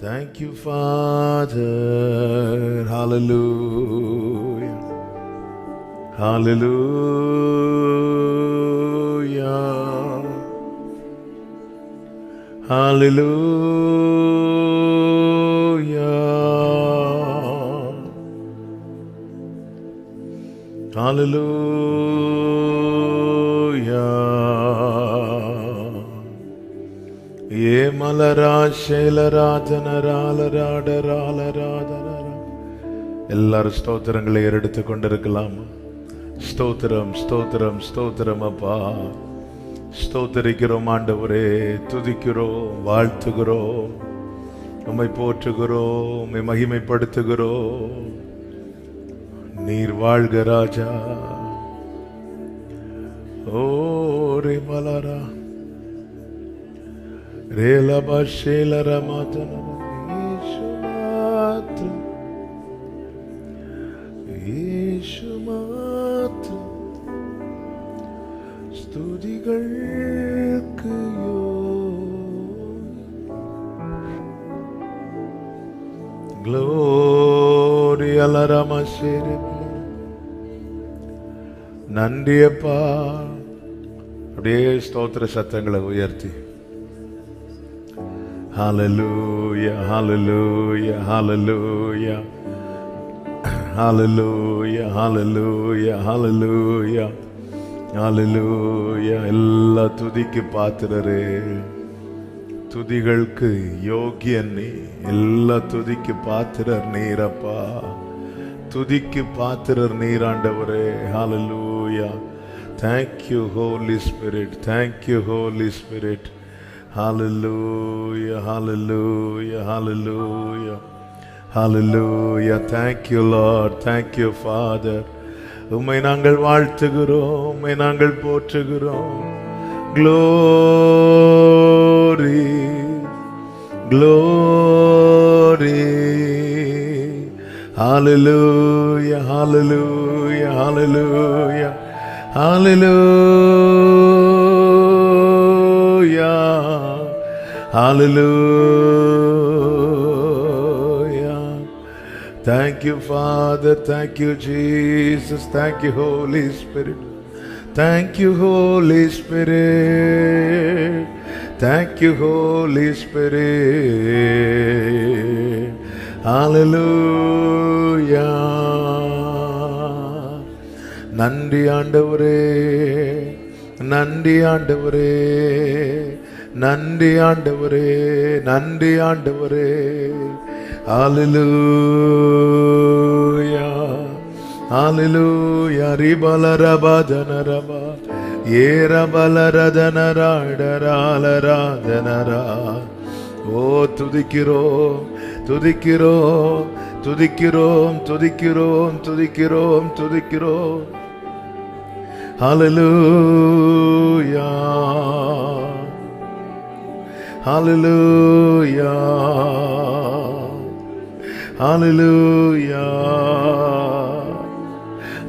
Thank you, Father. Hallelujah. Hallelujah. Hallelujah. Hallelujah. Ye malara shelara janarala. எல்லாரும் ஸ்தோத்திரங்களை எடுத்து கொண்டிருக்கலாம். ஸ்தோத்திரம் ஸ்தோத்திரம் ஸ்தோத்திரம் அப்பா. ஸ்தோத்திரிக்கிறோம் ஆண்டவரே, துதிக்கிறோம், வாழ்த்துகிறோம், உம்மை போற்றுகிறோம், உம்மை மகிமைப்படுத்துகிறோம். நீர் வாழ்க ராஜா. ஓ ரே மலரா ரேலபா ஷேலரா மாதன ஸ்துதிகளுக்கு Gloria la ramasere. நன்றியப்பா. அப்படியே ஸ்தோத்திர சத்தங்களை உயர்த்தி Hallelujah, hallelujah, hallelujah, hallelujah, hallelujah, hallelujah, hallelujah. எல்லா துதிக்கு பாத்திரரே, துதிகளுக்கு யோகியன் நீ. எல்லா துதிக்கு பாத்திரர் நீரப்பா. துதிக்கு பாத்திரர் நீராண்டவரே. Hallelujah. Thank you Holy Spirit. Thank you Holy Spirit. Hallelujah, hallelujah, hallelujah, hallelujah. Thank you Lord. Thank you Father. உம்மை நாங்கள் வாழ்த்துகிறோம், உம்மை நாங்கள் போற்றுகிறோம். Glory, glory, hallelujah, hallelujah, hallelujah, hallelujah, hallelujah. Thank you Father, thank you Jesus, thank you Holy Spirit. Thank you Holy Spirit. Thank you Holy Spirit. Hallelujah. நன்றி ஆண்டவரே, நன்றி ஆண்டவரே, நன்றி ஆண்டவரே, நன்றி ஆண்டவரே. Hallelujah. Hallelujah. Ribalaraba janaraba ஏரபலரதனரா இடராலராதனரா. ஓ துதிக்கிறோம், துதிக்கிறோம், துதிக்கிறோம், துதிக்கிறோம், துதிக்கிறோம், துதிக்கிறோம். Hallelujah, hallelujah, hallelujah,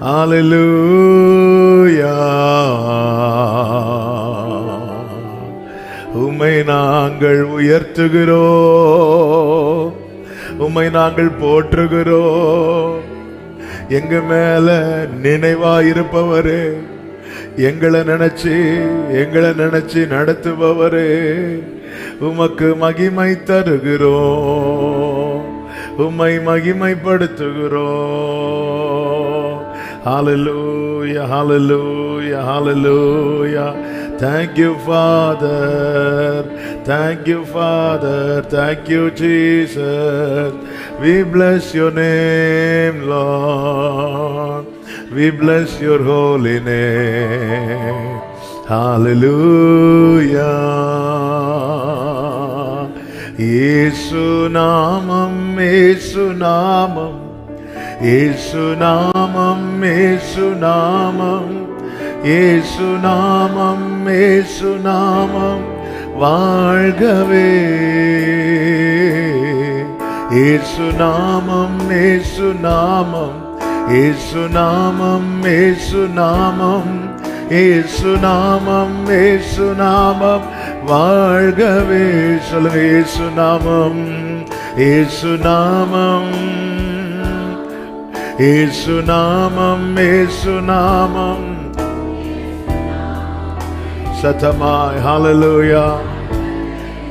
hallelujah. உம்மை நாங்கள் உயர்த்துகிறோம், உம்மை நாங்கள் போற்றுகிறோம். எங்க மேல நினைவாயிருப்பவரே, எங்களை நினைச்சு நடத்துபவரே, உமக்கு மகிமை தருகிறோம், உம்மை மகிமைப்படுத்துகிறோம். Hallelujah, hallelujah, hallelujah. Thank you Father, thank you Father, thank you Jesus. We bless your name Lord, we bless your holy name. Hallelujah. Yesu namam, Yesu namam, Yesu namam, Yesu namam, Yesu namam, Yesu namam வாழ்கவே. Yesu namam, Yesu namam, Yesu namam, Yesu namam, Yesu namam, Yesu namam வாழ்கவே. சொல்லுங்க, Yesu namam, இயேசு நாமம், இயேசு நாமம், இயேசு நாமம். சத்தமாய் ஹல்லேலூயா.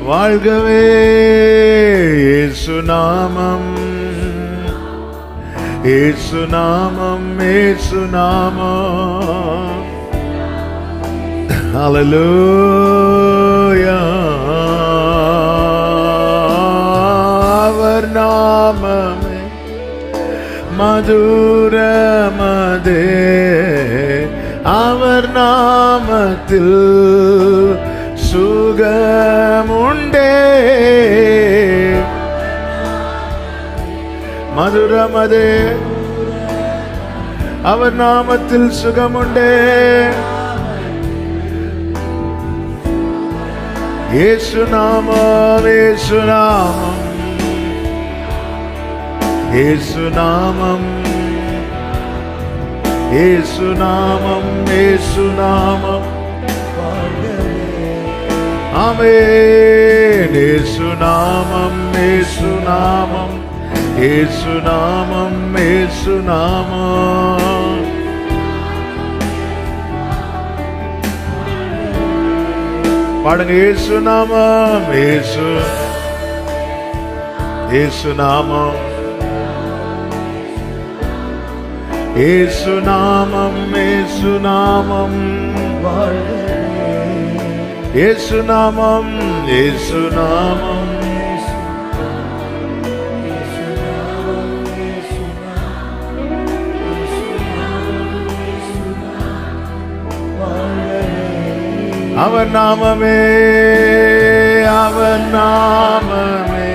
வாழ்கவே இயேசு நாமம், இயேசு நாமம், இயேசு நாமம். ஹல்லேலூயா. அவர் நாமமே மதுரமதே, அவர் நாமத்தில் சுகமுண்டே. மதுரமதே, அவர் நாமத்தில் சுகமுண்டே. இயேசு நாமம், இயேசு நாமம், இயேசு நாமம், இயேசு நாமம், இயேசு நாமம். ஆமென். இயேசு நாமம், இயேசு நாமம், இயேசு நாமம், இயேசு நாமம். பாடுங்க. இயேசு நாமம், இயேசு, இயேசு நாமம், இயேசு நாமம், இயேசு நாமம். இயேசு நாமம், இயேசு நாமம், அவர் நாமமே, அவர் நாமமே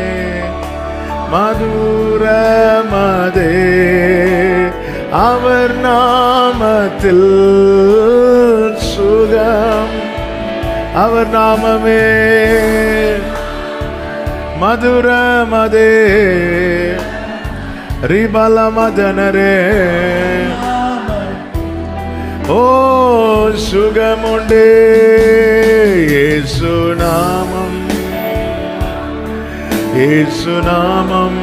மதுரமதே, அவர் நாமத்தில் சுகம். அவர் நாமமே மதுரமதே, ரிபலமதனரே. ஓ சுகமுண்டே. இயேசு நாமம், இயேசு நாமம்,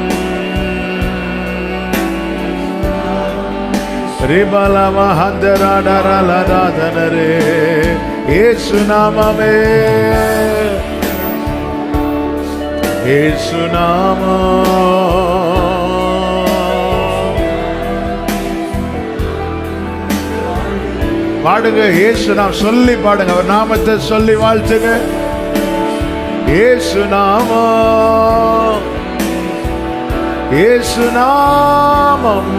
ரிபலமஹந்தரடரலராதனரே. இயேசு நாமமே, இயேசு நாமம். பாடுங்க. இயேசு நாம் சொல்லி பாடுங்க. அவர் நாமத்தை சொல்லி வாழ்த்துங்க. இயேசு நாமம், இயேசு நாமம்.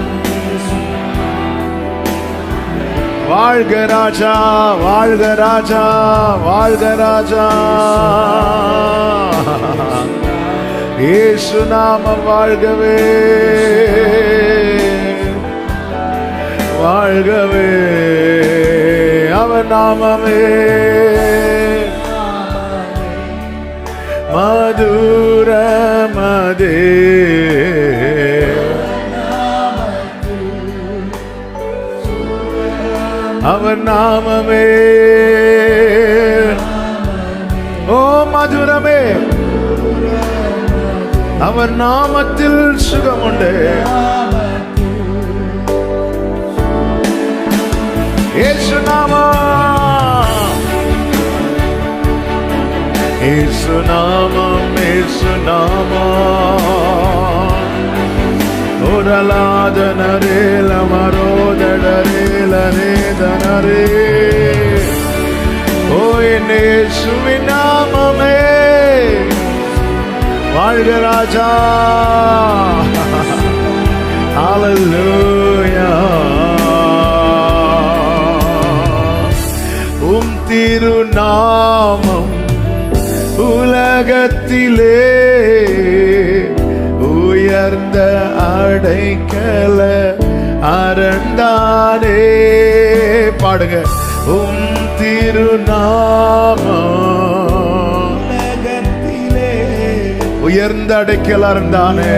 வாழ்க ராஜா, வாழ்க ராஜா, வாழ்க ராஜா. இயேசு நாமம் வாழ்கவே, வாழ்கவே. அவர் நாமமே மதுரமதே, அவர் நாமமே. ஓ மதுரமே, அவர் நாமத்தில் சுகமுண்டு. இயேசு நாமம், இயேசு நாமம், இயேசு நாமம். ஓரலாதனரே லமரோதடரே. ஓ என் இயேசுவின் நாமமே வாழ்க ராஜா. ஹல்லேலூயா. உம் திருநாமம் உலகத்திலே உயர்ந்த அடைக்கல அரண்டானே. பாடுங்க. உம் திருநாமம் உலகத்திலே உயர்ந்த அடைக்கல அரண்டானே.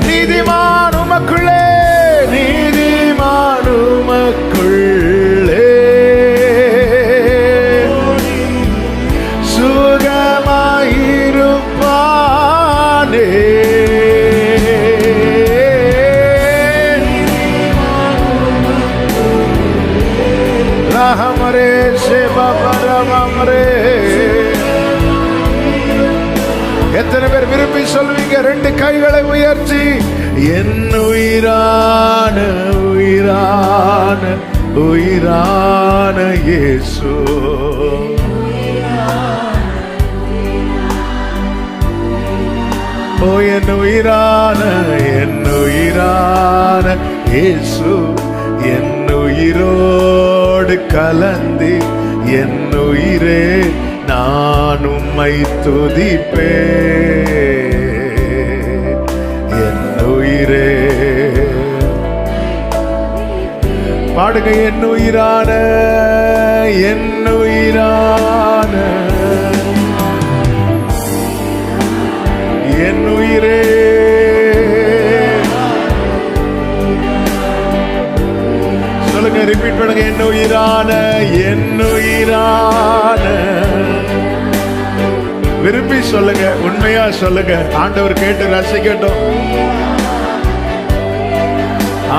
நீதிமான் உமக்குள்ளே, நீதிமான் உமக்குள்ளே சுக எத்தனை பேர் விரும்பி சொல்வீங்க? ரெண்டு கைகளை உயர்த்தி, என் உயிரான உயிரான உயிரான இயேசு, ஓ என் உயிரான இயேசு, என் உயிரோடு கலந்து என் உயிரே நான் உம்மை துதிப்பேன். என் உயிரே பாடுங்க, என் உயிரான என் உயிரே, சொல்லுங்க, ரிப்பீட் பண்ணுங்க, என் உயிரான விரும்பி சொல்லுங்க, உண்மையா சொல்லுங்க, ஆண்டவர் கேட்டு ரசிக்கட்டும்.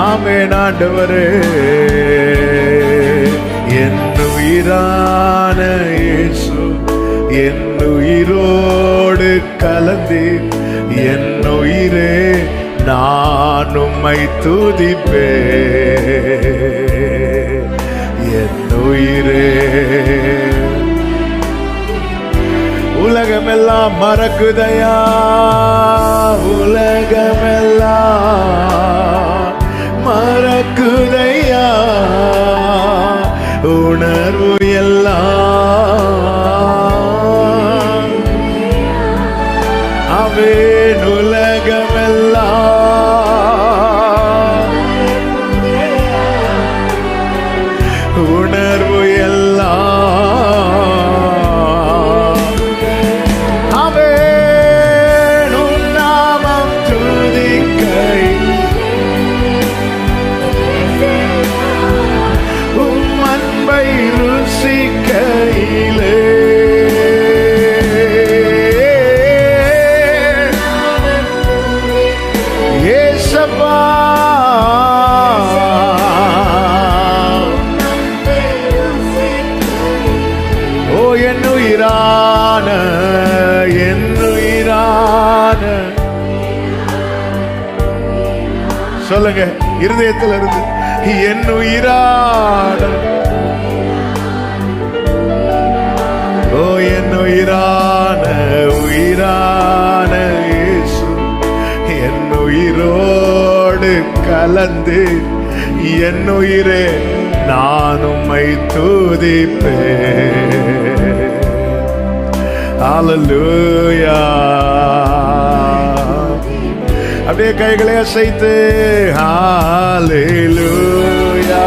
ஆமென் ஆண்டவரே, என் உயிரான இயேசு, என் உயிரோடு கலந்து என் உயிரே நான் உம்மை துதிப்பேன். என் உயிரே, உலகமெல்லாம் மறக்குதையா, உலகமெல்லாம் மறக்குதையா, உணர்வு எல்லாம் அவன் உலகமெல்லாம் உணர்வு எல்லாம் அவன் உன் நாமம் துதிக்கை, உம் அன்பை ருசிக்கையிலே, ஓ என் உயிரான சொல்லுங்க, இருதயத்தில் இருந்து, என் உயிரான, ஓ என் உயிரான இயேசு, என் உயிரோடு கலந்து என் உயிரே நான் உம்மை துதிப்பேன். ஹல்லேலூயா. அப்படியே கைகளை அசைத்து ஹல்லேலூயா,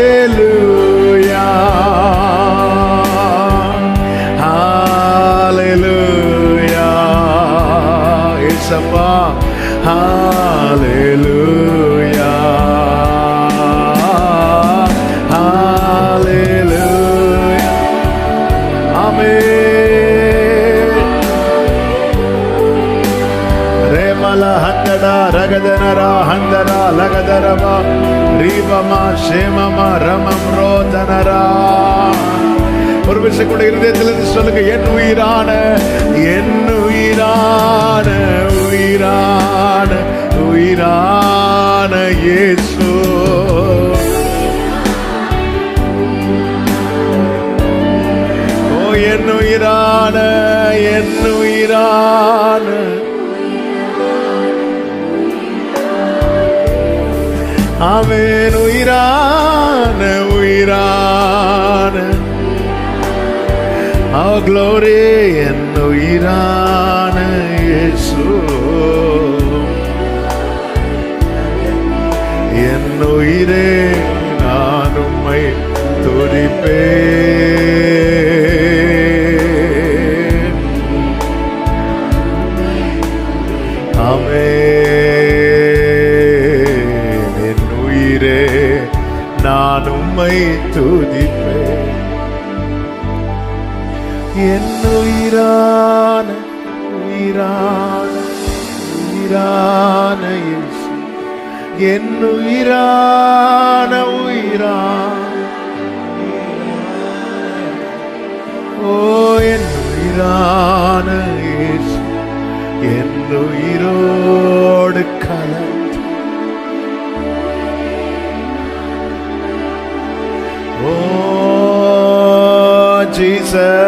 ஹல்லேலூயா, ஹல்லேலூயா, இயேசப்பா, ஹல்லேலூயா, ஹல்லேலூயா, ஆமென். ஹந்தடா ரகதனரா ஹந்தரா லகதரபா ரீபமா சேமமா ரமம் ரோதனரா. ஒரு விஷயம் கூட இருதயத்திலிருந்து சொல்லுங்க, என் உயிரான உயிரான உயிரான இயேசு, ஓ என் உயிரான அவன் உயிரான our glory, என் உயிரான இயேசு, என் உயிரே நான் உம்மை துதிப்பேன். ஆமென். நான் உம்மை துதிப்பேன். என் உயிரான இயேசு, என் உயிரான உயிரா, ஓ என் உயிரான இயேசு, என் உயிரோடு கலந்து, ஓ ஜீசஸ்.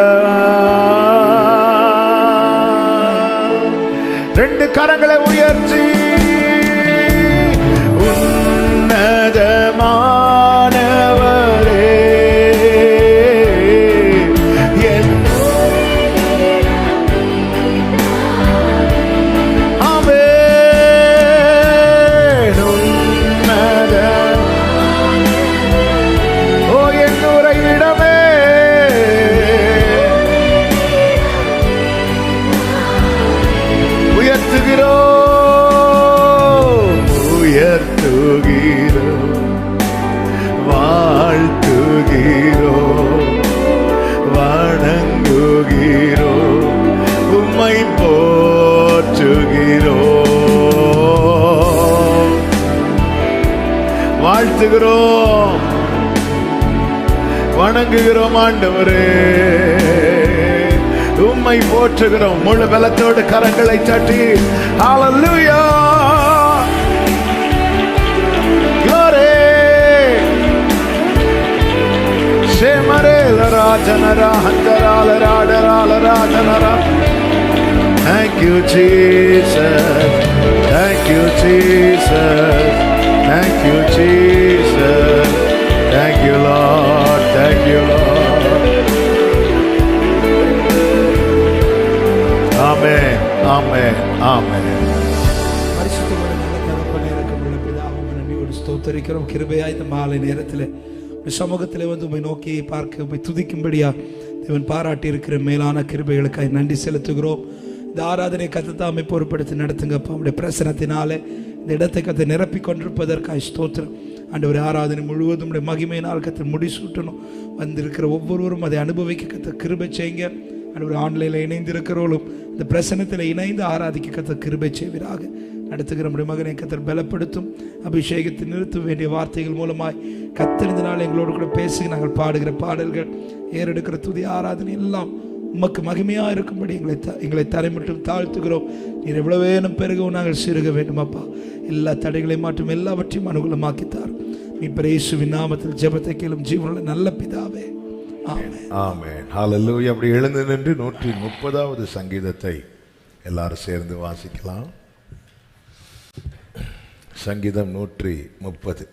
ரெண்டு கரங்களை உயர்த்தி உன்னதமானவரே, ஆமென். உன்னத ஓ என் உறைவிடமே, உயர்த்துகிறோம், உயர்த்துகிறோம், வாழ்த்துகிறோம், வணங்குகிறோம், உம்மை போற்றுகிறோம், வாழ்த்துகிறோம், வணங்குகிறோம் ஆண்டவரே, உம்மை போற்றுகிறோம். முழு பலத்தோடு கரங்களை தட்டி ஹல்லேலூயா, glory ஷேமரே லராஜனரா ஹந்தரால ராடரால ராஜனரா. Thank you Jesus, thank you Jesus, thank you Jesus, thank you Lord, thank you Lord. ஆமென், ஆமென், ஆமென். பரிசுத்தமான நல்ல தகப்பனே, இரக்கமுள்ள பிதாவே, நன்றியோடு ஸ்தோத்திரிக்கிறோம். கிருபையாய் இந்த மாலை நேரத்தில் சமூகத்தில் வந்து உம்மை நோக்கி பார்க்க, உம்மை துதிக்கும்படியா தேவன் பாராட்டி இருக்கிற மேலான கிருபைகளுக்காய் நன்றி செலுத்துகிறோம். இந்த ஆராதனை கத்தத்தாமை பொறுப்படுத்தி நடத்துங்கப்பா. உடைய பிரசனத்தினாலே இந்த இடத்தை கத்தை நிரப்பி கொண்டிருப்பதற்காக ஸ்தோத்திரம். ஆண்டவர் ஆராதனை முழுவதும் உடைய மகிமையினால் கத்தை முடிசூட்டணும். வந்திருக்கிற ஒவ்வொருவரும் அதை அனுபவிக்க கத்த கிருபை செய்யுங்க. ஆண்டவர் ஆன்லைனில் இணைந்திருக்கிறவர்களும் இந்த பிரசனத்தில் இணைந்து ஆராதிக்க கத்த கிருபை செய்வீராக. நடத்துகிற நம்முடைய மகனை கத்தர் பலப்படுத்தும், அபிஷேகத்தை நிறுத்த வேண்டிய வார்த்தைகள் மூலமாய் கத்தறிந்த நாள் எங்களோடு கூட பேசி நாங்கள் பாடுகிற பாடல்கள், ஏறெடுக்கிற துதி ஆராதனை எல்லாம் உமக்கு மகிமையாக இருக்கும்படி எங்களை தரை மட்டும் தாழ்த்துகிறோம். நீர் எவ்வளவேனும் பெருகவும் நாங்கள் சிறுக வேண்டும் அப்பா. எல்லா தடைகளையும் மாற்றும், எல்லாவற்றையும் அனுகூலமாக்கித்தார். நீ இயேசுவின் நாமத்தில் ஜெபத்தை கேளும் ஜீவனுள்ள நல்ல பிதாவே, ஆமென். ஆமென். ஹல்லேலூயா. அப்படி எழுந்து நின்று 130வது சங்கீதத்தை எல்லாரும் சேர்ந்து வாசிக்கலாம். சங்கீதம் 130.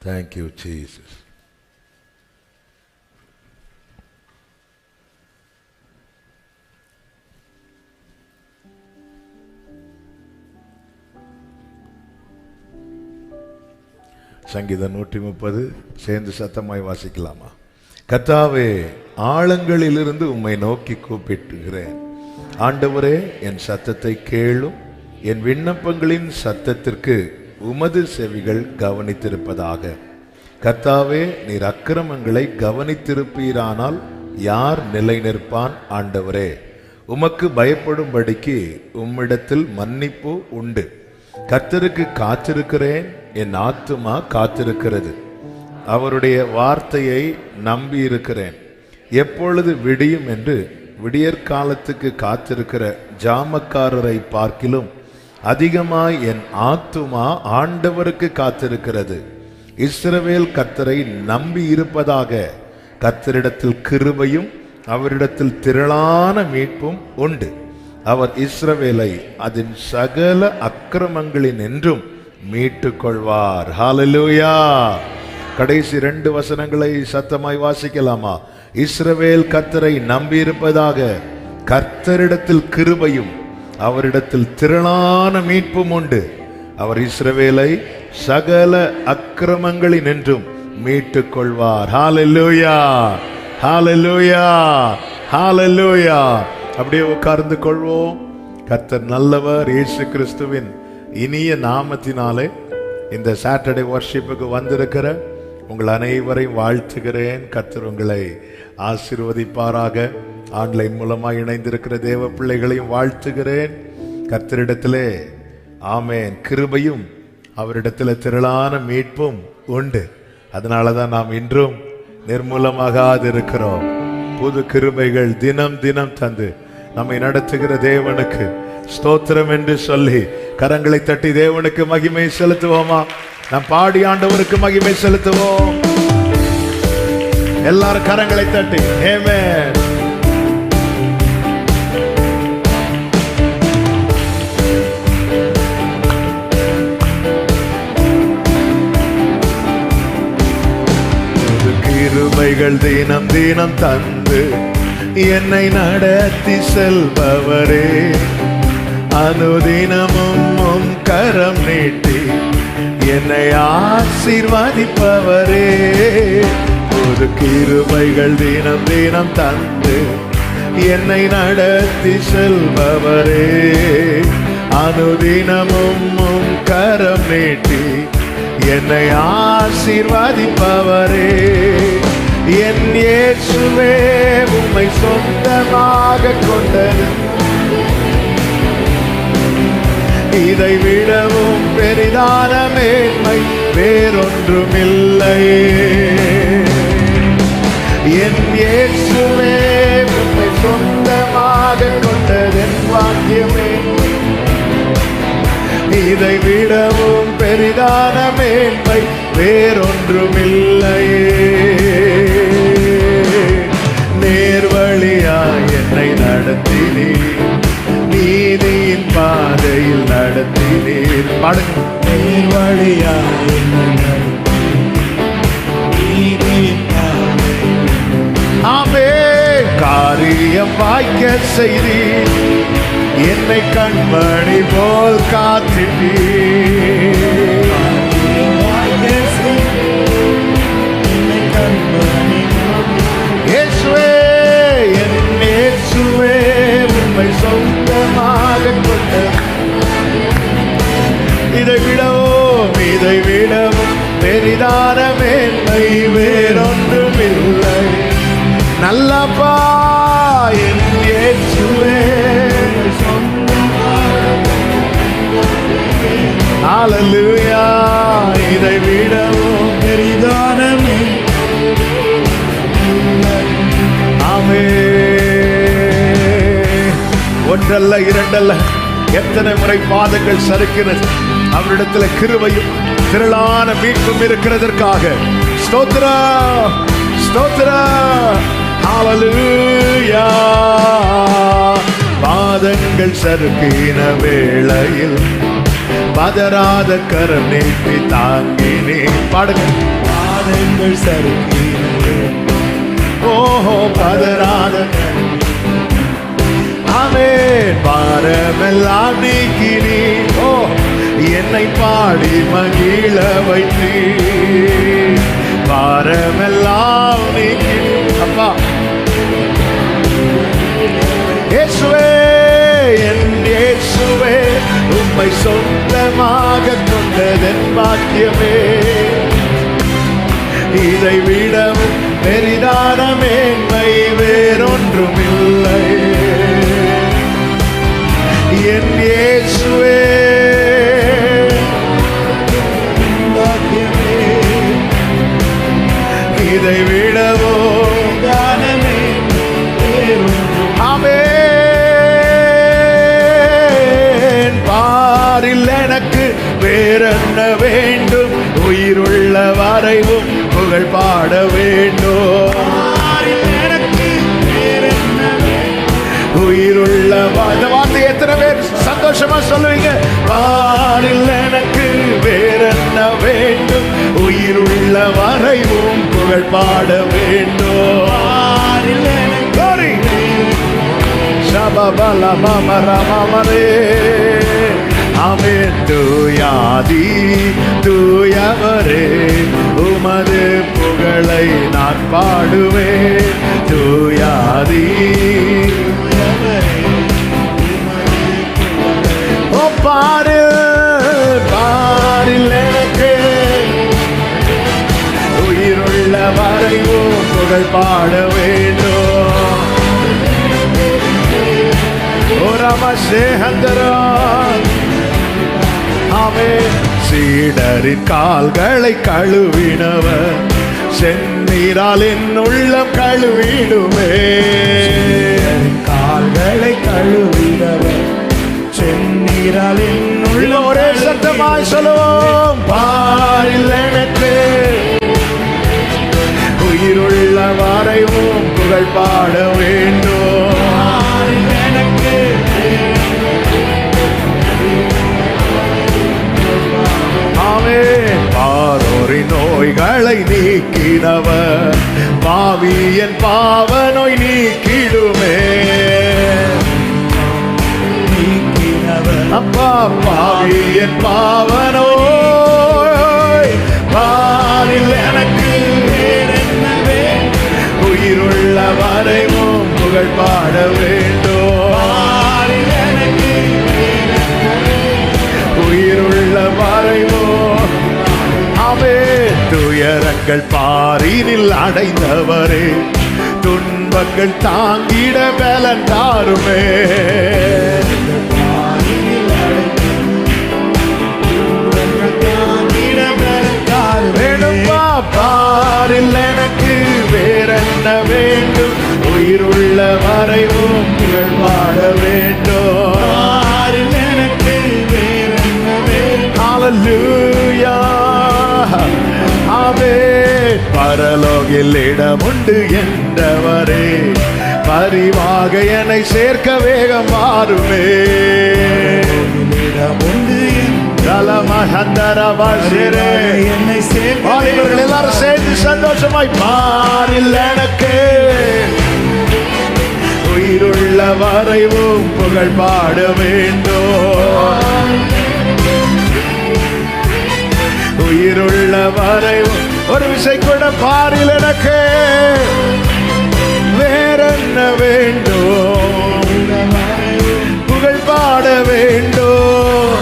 Thank you Jesus. சங்கீதம் 130 சேர்ந்து சத்தமாய் வாசிக்கலாமா? கர்த்தாவே, ஆழங்களிலிருந்து உம்மை நோக்கி கூப்பிட்டுகிறேன். ஆண்டவரே, என் சத்தத்தை கேளும். என் விண்ணப்பங்களின் சத்தத்திற்கு உமது செவிகள் கவனித்திருப்பதாக. கர்த்தாவே, நீர் அக்கிரமங்களை கவனித்திருப்பீரானால் யார் நிலை நிற்பான்? ஆண்டவரே, உமக்கு பயப்படும்படிக்கு உம்மிடத்தில் மன்னிப்பு உண்டு. கர்த்தருக்கு காத்திருக்கிறேன், என் ஆத்துமா காத்திருக்கிறது. அவருடைய வார்த்தையை நம்பி இருக்கிறேன். எப்பொழுது விடியும் என்று விடியற்காலத்துக்கு காத்திருக்கிற ஜாமக்காரரை பார்க்கிலும் அதிகமாய் என் ஆத்துமா ஆண்டவருக்கு காத்திருக்கிறது. இஸ்ரவேல் கர்த்தரை நம்பி இருப்பதாக. கர்த்தரிடத்தில் கிருபையும் அவரிடத்தில் திரளான மீட்பும் உண்டு. அவர் இஸ்ரவேலை அதன் சகல அக்கிரமங்களின் என்றும் மீட்டுக் கொள்வார். ஹல்லேலூயா. கடைசி 2 வசனங்களை சத்தமாய் வாசிக்கலாமா? இஸ்ரவேல் கர்த்தரை நம்பியிருப்பதாக. கர்த்தரிடத்தில் கிருபையும் அவரிடத்தில் திரளான மீட்பும் உண்டு. அவர் இஸ்ரவேலை சகல அக்கிரமங்களின் என்றும் மீட்டுக் கொள்வார். ஹல்லேலூயா, ஹல்லேலூயா, ஹல்லேலூயா. அப்படியே உட்கார்ந்து கொள்வோம். கர்த்தர் நல்லவர். இயேசு கிறிஸ்துவின் இனிய நாமத்தினாலே இந்த சாட்டர்டே வர்ஷிப்புக்கு வந்திருக்கிற உங்கள் அனைவரையும் வாழ்த்துகிறேன். கர்த்தர் உங்களை ஆசீர்வதிப்பாராக. ஆன்லைன் மூலமாக இணைந்திருக்கிற தேவ பிள்ளைகளையும் வாழ்த்துகிறேன். கர்த்தரிடத்திலே ஆமென். கிருபையும் அவரிடத்தில் திரளான மீட்பும் உண்டு. அதனாலதான் நாம் இன்றும் நிர்மூலமாகாது இருக்கிறோம். புது கிருபைகள் தினம் தினம் தந்து நம்மை நடத்துகிற தேவனுக்கு ஸ்தோத்திரம் என்று சொல்லி கரங்களை தட்டி தேவனுக்கு மகிமை செலுத்துவோமா? நாம் பாடி ஆண்டவருக்கு மகிமை செலுத்துவோம். எல்லாரும் கரங்களை தட்டி ஆமென். கிருபைகள் தினம் தினம் தந்து என்னை நடத்தி செல்பவரே, அனுதினமும் கரம் நீட்டி என்னை ஆசீர்வதிப்பவரே. புது கிருபைகள் தினம் தினம் தந்து என்னை நடத்தி செல்பவரே, அனுதினமும் கரம் நீட்டி என்னை ஆசீர்வதிப்பவரே. என் இயேசுவே உம்மை சொந்தமாக கொண்டது, இதை விடவும் பெரிதான மேன்மை வேறொன்றுமில்லையே. என் இயேசுவே உம்மை சொந்தமாக கொண்டதென் வாக்கியமே, இதை விடவும் பெரிதான மேன்மை வேறொன்றுமில்லையே. நேர்வழியாய் என்னை நடத்தினீர், நீதியின் பாதையில் நடத்தினீர். பாடுங்க. நேர்வழியாய் என்னை நீதியின் பாதையில். ஆமென். காரியம் வாய்க்க செய்தீர், என்னை கண்மணி போல் காத்திட்டீர். இயேசுவே என் இயேசுவே உம்மை சொந்தமாக கொண்ட, இதை விடவும் பெரிதான மேன்மை வேறொன்றுமில்லை. நல்லப்பா என் இயேசுவே, ஹல்லேலூயா, இதை விடவும் பெரிதான ஒன்றல்ல இரண்டல்ல எத்தனை முறை பாதங்கள் சறுக்கிறது. அவரிடத்தில் கிருபையும் திரளான மீட்பும் இருக்கிறதற்காக ஸ்தோத்திரம் ஸ்தோத்திரம். ஹல்லேலூயா. பாதங்கள் சறுக்கின வேளையில் பதறாத கரம் நீட்டி தாங்கினே. பாடுங்க. பாதங்கள் சறுக்கின, ஓஹோ பதறாத, ஆமென். பாரமெல்லாம் நீக்கினீ, ஓ என்னை பாடி மகிழ வைத்தீ. பாரமெல்லாம் நீக்கினீ அப்பா. இயேசுவே என் இயேசுவே உம்மை சொந்தமாக கொண்டதென் பாக்கியமே, இதை விடவும் பெரிதான மேன்மை வேறொன்றுமில்லை. என் இயேசுவே பாக்கியமே, இதை விடவும் தானமே ஆமென். பாரில் எனக்கு வேறென்ன வேண்டும், உயிருள்ள வரைவும் புகழ் பாட வேண்டும். உயிருள்ள இந்த வார்த்தை எத்தனை பேர் சந்தோஷமா சொல்லுவீங்க? பாரில் எனக்கு வேறென்ன வேண்டும், உயிருள்ள வரைவும் புகழ் பாட வேண்டும். சபபல மமர மமரே. ஆமென். தூயாதி தூயவரே உமது புகழை நான் பாடுவேன். தூயாதி ஓ பாரில் எனக்கு உயிருள்ள வரைவும் புகழ் பாட வேண்டும். ஓ ரமசேஹந்தரா ஆமென். சீடரின் கால்களை கழுவினவர் செந்நீரால் என் உள்ளம் கழுவிடுமே. கால்களை கழுவினவர் செந்நீரால் என் உள்ளம். ஒரே சத்தமாய் சொல்லுவோம். பாரில் எனக்கு உயிருள்ள வரைவும் புகழ் பாட வேண்டும். எனக்கு ஆமென். பாரோரின் நோய்களை நீக்கினவர் பாவியன் பாவ நோய் நீக்கிடுமே. அப்பா பாவியன் பாவ நோய் பாரில் எனக்கு உயிருள்ள வரைவும் புகழ் பாட வேண்டும். உயிருள்ள வரைவும் ஆமென். துயரங்கள் பாரினில் அடைந்தவரே துன்பங்கள் தாங்கிட பலன் தாருமே. வேணும்பா பாரில் எனக்கு வேறென்ன வேண்டும். உயிருள்ள வரைவும் புகழ் பாட வேண்டும். எனக்கு வேறென்ன வேண்டும். ஹல்லேலூயா. ஆமென். பரலோகில் இடமுண்டு என்றவரே பரிவாக என்னை சேர்க்க வேகம் மாறுமே. இடமுண்டு என்னை சேர்க்க எல்லாரும் சேர்ந்து சந்தோஷமாய் பாரில் எனக்கு உயிருள்ள வரைவும் புகழ் பாட வேண்டும். உயிருள்ள வரைவும் ஒரு விசை கூட பாரில் எனக்கு வேறென்ன வேண்டும். புகழ் பாட வேண்டும்.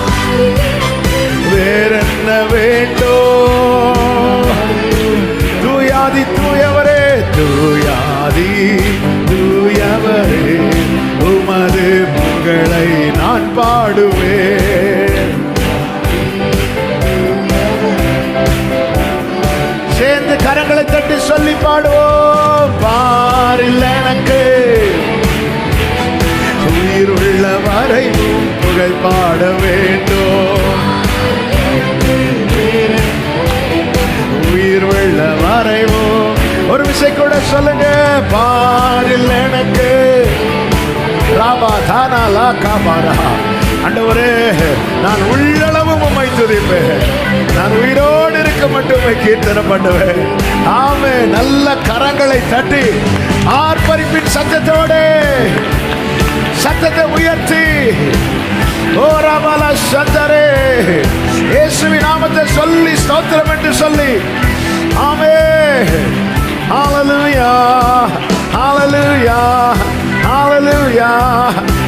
வேறென்ன வேண்டும். தூயாதி தூயவரே தூயாதி தூயவரே உமது புகழை நான் பாடுவேன். சேர்ந்து கரங்களை தட்டி சொல்லி பாடுவோம். பாரில் எனக்கு உயிருள்ள வரைவும் புகழ் பாட வேண்டும். உயிருள்ள வரைவும் ஒரு விசை கூட சொல்லுங்க. பாரில் எனக்கு ராபா தானா லா காபாரா. ஆண்டவரே நான் உள்ளளவும் உம்மை துதிப்பேன். நான் உயிரோடு இருக்க மட்டுமே கீர்த்தனை பண்ணுவேன். ஆமே. நல்ல கரங்களை தட்டி ஆர்ப்பரிப்பின் சத்தத்தோடு சத்தத்தை உயர்த்தி ஓ ராமல சந்தரே இயேசுவின் நாமத்தை சொல்லி ஸ்தோத்திரம் என்று சொல்லி ஆமென். ஹல்லேலூயா ஹல்லேலூயா ஹல்லேலூயா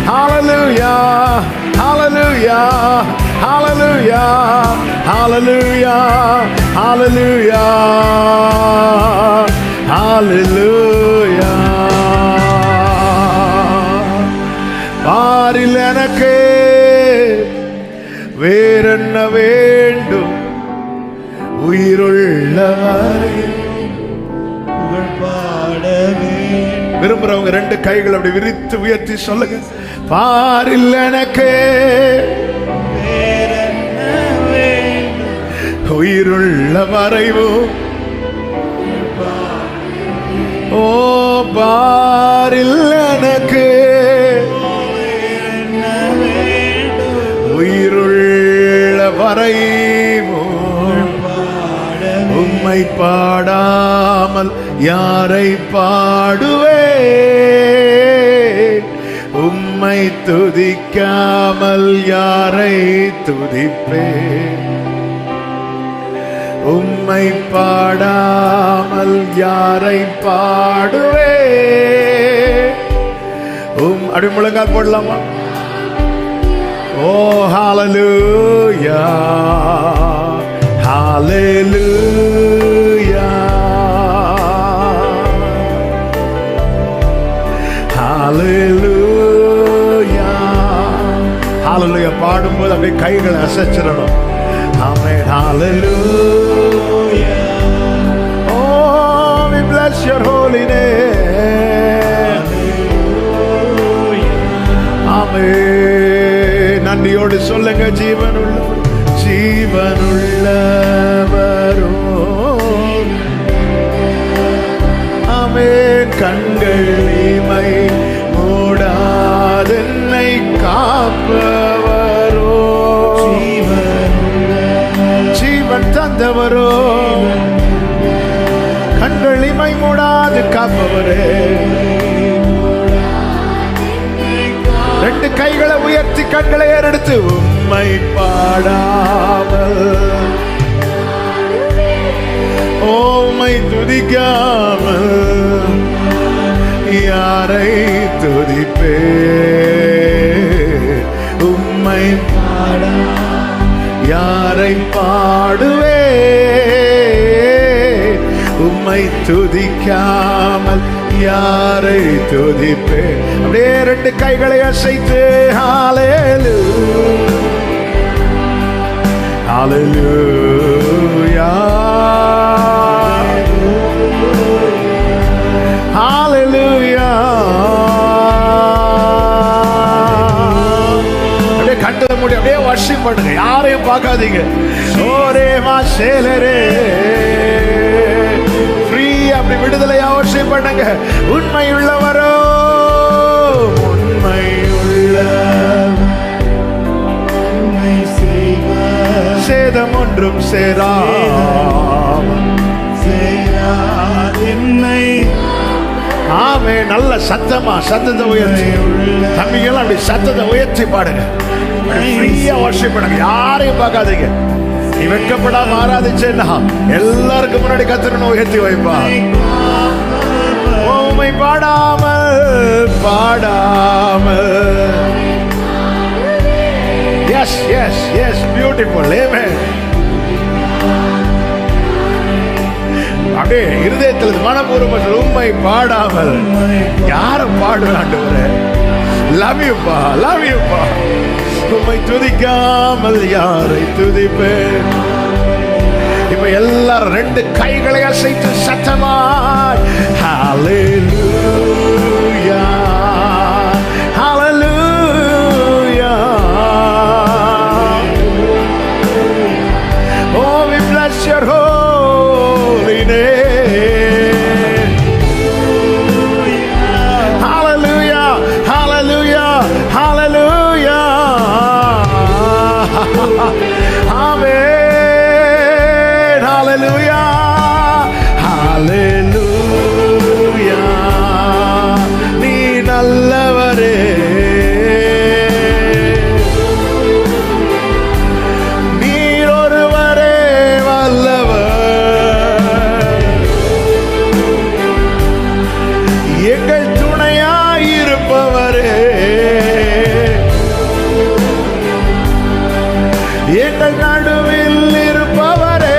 ஹல்லேலூயா ஹல்லேலூயா ஹல்லேலூயா ஹல்லேலூயா ஹல்லேலூயா ஹல்லேலூயா. பாரில் எனக்கு வேறென்ன வேண்டும். உயிருள்ளவரை புகழ் பாட வேண்டும். விரும்புறவங்க ரெண்டு கைகள் அப்படி விரித்து உயர்த்தி சொல்லுங்க. பாரில் எனக்கு வேறென்ன வேண்டும். உயிருள்ள வரைவும் ஓ பாரில் எனக்கு வேறென்ன வேண்டும். உயிருள்ள வரைவும் பாட உம்மை பாடாமல் யாரை பாடுவே. உம்மை துதிக்காமல் யாரை துதிப்பே. உம்மை பாடாமல் யாரை பாடுவே. அப்படி முழங்கால் போடலாமா? ஓ ஹல்லேலூயா ஹல்லேலூயா ஹல்லேலூயா ஹல்லேலூயா. பாடும்போது அப்படியே கைகளை அசைச்சிடணும். Hallelujah. Oh, we bless your holy name. ஆமென். நன்றியோடு சொல்லுங்க, ஜீவனுள்ளவர், ஜீவனுள்ளவரோ. ஆமென். கண்கள் இமை மூடாதென்னை காப்பவரோ, ஜீவன் தந்தவரோ, கண்கள் இமை மூடாது காப்பவரே. ரெண்டு கைகளை உயர்த்தி கண்களை ஏறெடுத்து உம்மை பாடாமல், உம்மை துதிக்காமல் யாரை துதிப்பே. உம்மை பாடா யாரை பாடுவே, உம்மை துதிக்காமல் யாரை துதிப்பே. அப்படியே ரெண்டு கைகளை அசைத்து ஹalleluya ஹalleluya ஹalleluya. அப்படியே கண்களை மூடி அப்படியே வர்ஷிப் பண்ணுங்க, யாரையும் பார்க்காதீங்க. ஓரே மாசேலரே அப்படி விடுதலையா வர்ஷிப் பண்ணுங்க. உண்மையுள்ளவரோ, உண்மையுள்ள சேதம் ஒன்றும் சேரா என்னை. ஆமே. நல்ல சத்தமா சத்தத்தை உயர்த்தி தம்பிகள் அப்படி சத்தத்தை உயர்த்தி பாடுங்க. ஃப்ரீயா வர்ஷிப் பண்ணுங்க, யாரையும் பார்க்காதீங்க. நீ வெட்கப்படாம ஆராதிச்சேன்னா எல்லாருக்கும் முன்னாடி கர்த்தரை உயர்த்தி வைப்பா. உம்மை பாடாமல் பாடாமல். Yes yes yes beautiful. ஆமென். அப்படியே இருதயத்தில் மனப்பூர்வமாக உம்மை பாடாமல் யாரும் பாடுறாண்டவரே. லவ் யூ பா, லவ் யூ பா. உம்மை துதிக்காமல் யாரை துதிப்பேன். இப்ப எல்லாரும் ரெண்டு கைகளை அசைத்து சத்தமாய் ஹalleluya ஹalleluya. Oh, we bless your holy name. Hallelujah hallelujah hallelujah. Amen. Hallelujah. Hallelujah. நீ நல்லவரே, நீர் ஒருவரே வல்லவர், எங்கள் துணையாயிருப்பவரே, எங்கள் நடுவில் இருப்பவரே.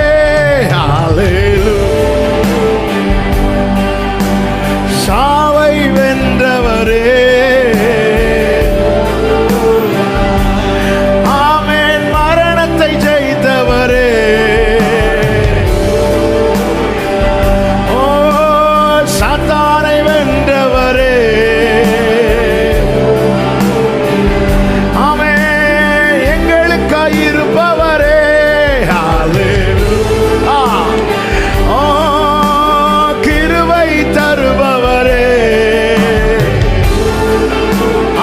சாவை வென்றவரே. ஆமென். மரணத்தை ஜெயித்தவரே. ஓ சாத்தானை வென்றவரே. ஆமென். எங்களுக்காய் இருப்பவரே. ஓ கிருபை தருபவரே.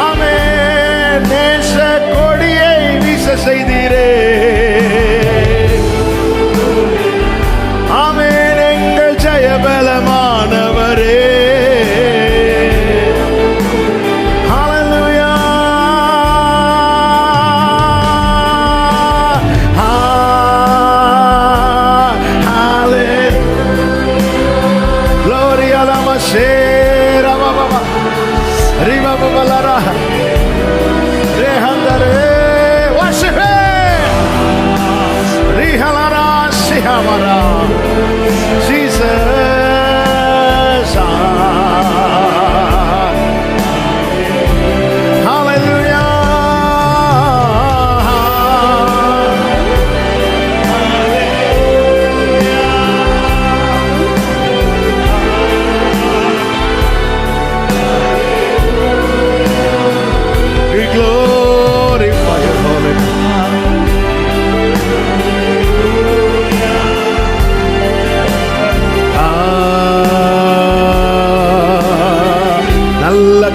ஆமென். நேச கொடியை வீச செய்தீரே. ஆமென். எங்கள் ஜெயபலமானவரே. ஹalleluya gloria la masera baba riba baba lara rehandare worship rihalara sihamara Jesus. Hallelujah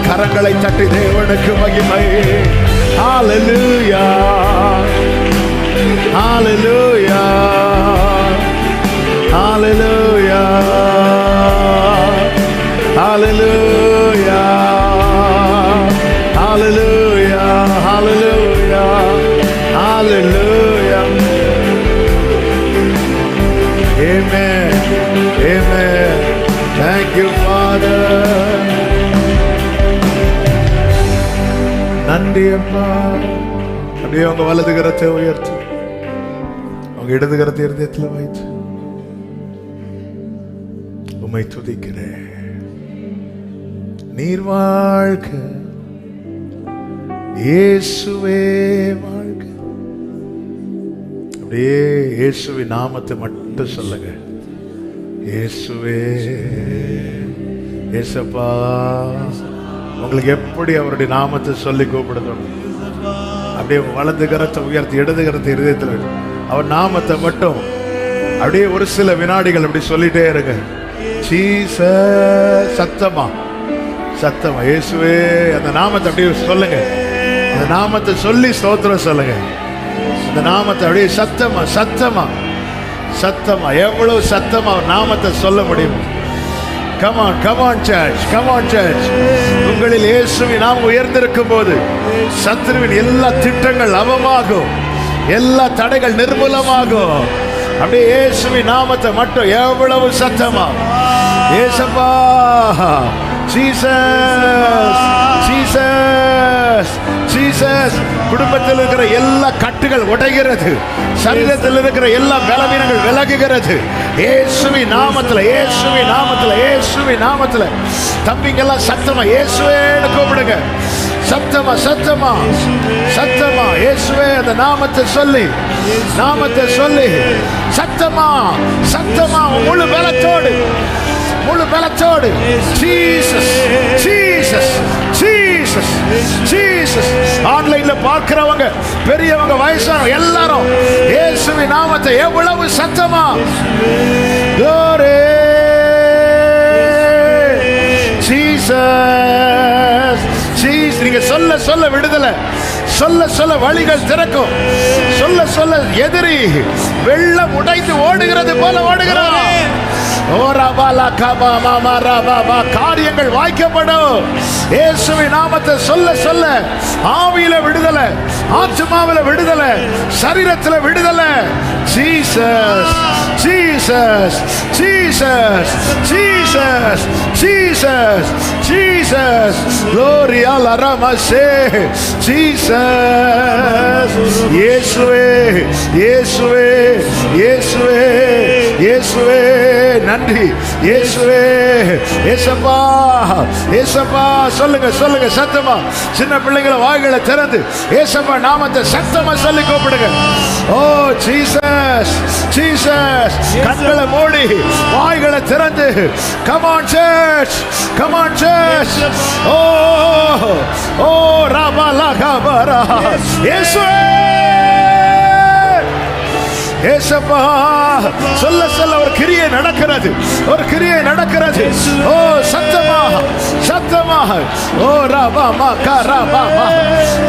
கரங்களை தட்டி தேவனுக்கு மகிமை. ஹalleluya, ஹalleluya, ஹalleluya, ஹalleluya, ஹalleluya, ஹalleluya, ஹalleluya. Amen, amen. Thank you, Father. நன்றி அப்பா. அப்படியே உங்க வலது கரத்தை உயர்த்தி உங்க இடது கரத்தை இருதயத்தில் வைத்து உம்மை துதிக்கிறேன். நீர் வாழ்க, இயேசுவே வாழ்க. அப்படியே இயேசுவின் நாமத்தை மட்டும் சொல்லுங்க. இயேசுவே, இயேசப்பா. உங்களுக்கு எப்படி அவருடைய நாமத்தை சொல்லி கூப்பிடணும்? அப்படியே வலது கரத்தை உயர்த்தி இடது கரத்தை இருதயத்தில் அவர் நாமத்தை மட்டும் அப்படியே ஒரு சில வினாடிகள் அப்படி சொல்லிட்டே இருங்க. ஜீசஸ். சத்தமா சத்தமா இயேசுவே அந்த நாமத்தை அப்படியே சொல்லுங்க. அந்த நாமத்தை சொல்லி ஸ்தோத்திரம் சொல்லுங்க. அந்த நாமத்தை அப்படியே சத்தமா சத்தமா சத்தமா எவ்வளவு சத்தமா அவர் நாமத்தை சொல்ல முடியும்? Come on, come on church, come on church. உங்களில் இயேசுவின் நாமம் உயர்ந்திருக்கும் போது சத்துருவின் எல்லா திட்டங்கள் அவமாகும், எல்லா தடைகள் நிர்மூலமாகும். அப்படியே இயேசுவின் நாமத்தை மட்டும் எவ்வளவு சத்தமா இயேசப்பா. Jesus, Jesus, Jesus. குடும்பத்தில் இருக்கிற எல்லா கட்டுகள் உடைகிறது, சரீரத்தில் இருக்கிற எல்லா பலவீனங்கள் விலகுகிறது. இயேசுவின் நாமத்துல, இயேசுவின் நாமத்துல, இயேசுவின் நாமத்துல. தம்பிங்கெல்லாம் சத்தமா இயேசுவேன்னு கூப்பிடுங்க. சத்தமா சத்தமா சத்தமா இயேசுவே அந்த நாமத்தை சொல்லி, நாமத்தை சொல்லி சத்தமா சத்தமா முழு பலத்தோடு, முழு பலத்தோடு. Jesus, Jesus, Jesus, Jesus. ஆன்லைன்ல பார்க்கிறவங்க, பெரியவங்க, வயசானவங்க எல்லாரும் இயேசுவின் நாமத்தை எவ்வளவு சத்தமா glory ஜீசஸ், ஜீசஸ். நீங்க சொல்ல சொல்ல விடுதலை, சொல்ல சொல்ல வழிகள் திறக்கும், சொல்ல சொல்ல எதிரி வெள்ளம் உடைந்து ஓடுகிறது போல ஓடுகிறான். காரியங்கள் வாய்க்கப்படும். இயேசுவின் நாமத்தை சொல்ல சொல்ல ஆவியில விடுதலை, ஆத்மாவில விடுதலை, சரீரத்துல விடுதலை. Jesus, Jesus, Jesus, Jesus, Jesus, Jesus. gloria la ramase. Jesus. இயேசுவே, இயேசுவே, இயேசுவே, இயேசுவே. நன்றி இயேசுவே. இயேசப்பா, இயேசப்பா. சொல்லுங்க சொல்லுங்க சத்தமா. சின்ன பிள்ளைகளை வாய்களை திறந்து இயேசப்பா நாமத்தை சத்தமா சொல்லி கூப்பிடுங்க. ஓ ஜீசஸ், ஜீசஸ். கண்களை மூடி வாய்களை திறந்து come on church, come on church. ஓ ஓ ராபா லகபரா. இயேசுவே, ஏசப்பா. சொல்ல சொல்ல ஒரு கிரியை நடக்கிறது, ஒரு கிரியை நடக்கிறது. ஓ சத்தமா சத்தமா. ஓ ராபா மா கராபா மா.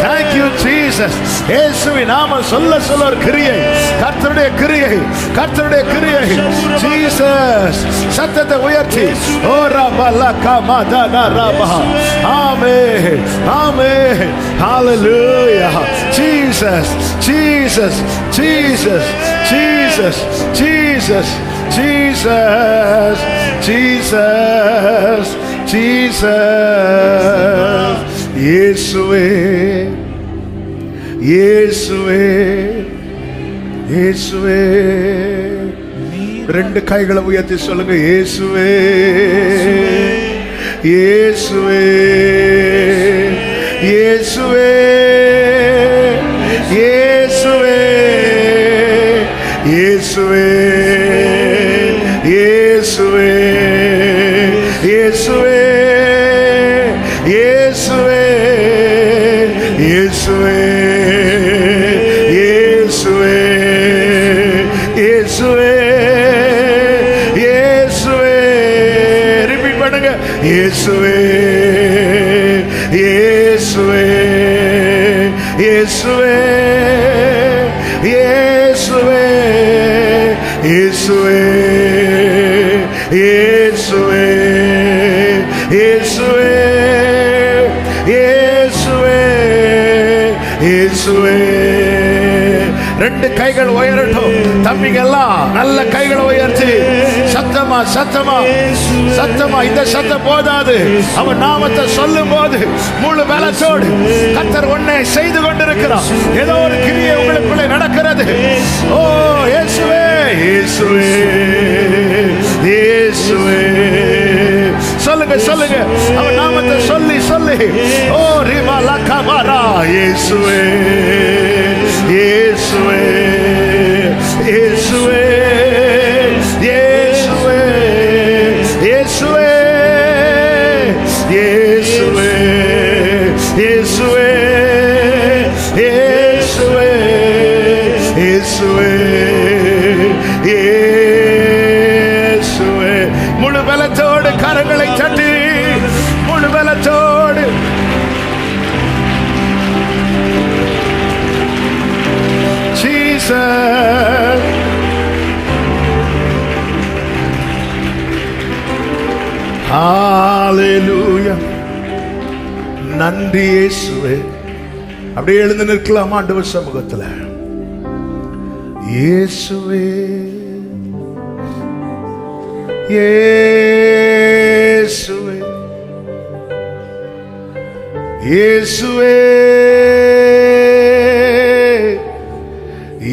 Thank you Jesus. இயேசுவின் நாமம் சொல்ல சொல்ல ஒரு கிரியை, கர்த்தருடைய கிரியை, கர்த்தருடைய கிரியை. ஜீசஸ். சத்தத்தை உயர்த்தி ஓ ராபா லகா மாதா ராபா. ஆமென், ஆமென். ஹalleluya. Jesus, Jesus, Jesus, Jesus, Jesus, Jesus, Jesus, Jesus. இயேசுவே, இயேசுவே, இயேசுவே. ரெண்டு கைகளை உயர்த்தி சொல்லுங்க. இயேசுவே, இயேசுவே, இயேசுவே, இயேசுவே, இயேசுவே, இயேசுவே, இயேசுவே, இயேசுவே, இயேசுவே, இயேசுவே, இயேசுவே, இயேசுவே. ரிப்பீட் பண்ணுங்க. இயேசுவே, இயேசுவே இயேசுவே இயேசுவே இயேசுவே. ரெண்டு கைகள் உயரட்டும் தம்பிங்க எல்லாம், நல்ல கைகளை உயர்த்தி சத்தமா சத்தமா சத்தமா. இந்த சத்தம் போதாது, அவன் நாமத்தை சொல்லும் போது முழு பலத்தோடு கர்த்தர் ஒன்றை செய்து கொண்டிருக்கிறார். ஏதோ ஒரு கிரியை உங்களுக்குள்ளே நடக்கிறது. ஓ இயேசுவே இயேசுவே இயேசுவே. சொல்லுங்க சொல்லுங்க, அவன் நாமத்தை சொல்லி சொல்லி. ஓ ரிமா லகபாரா இயேசுவே இயேசுவே இயேசுவே இயேசுவே இயேசுவே இயேசுவே இயேசுவே இயேசுவே இயேசுவே இயேசுவே. முழு பலத்தோடு கரங்களை தட்டி, முழு பலத்தோடு Jesus. Hallelujah. நன்றி இயேசுவே. அப்படியே எழுந்து நிற்கலாம் ஆண்டவர் சமூகத்தில். இயேசுவே இயேசுவே இயேசுவே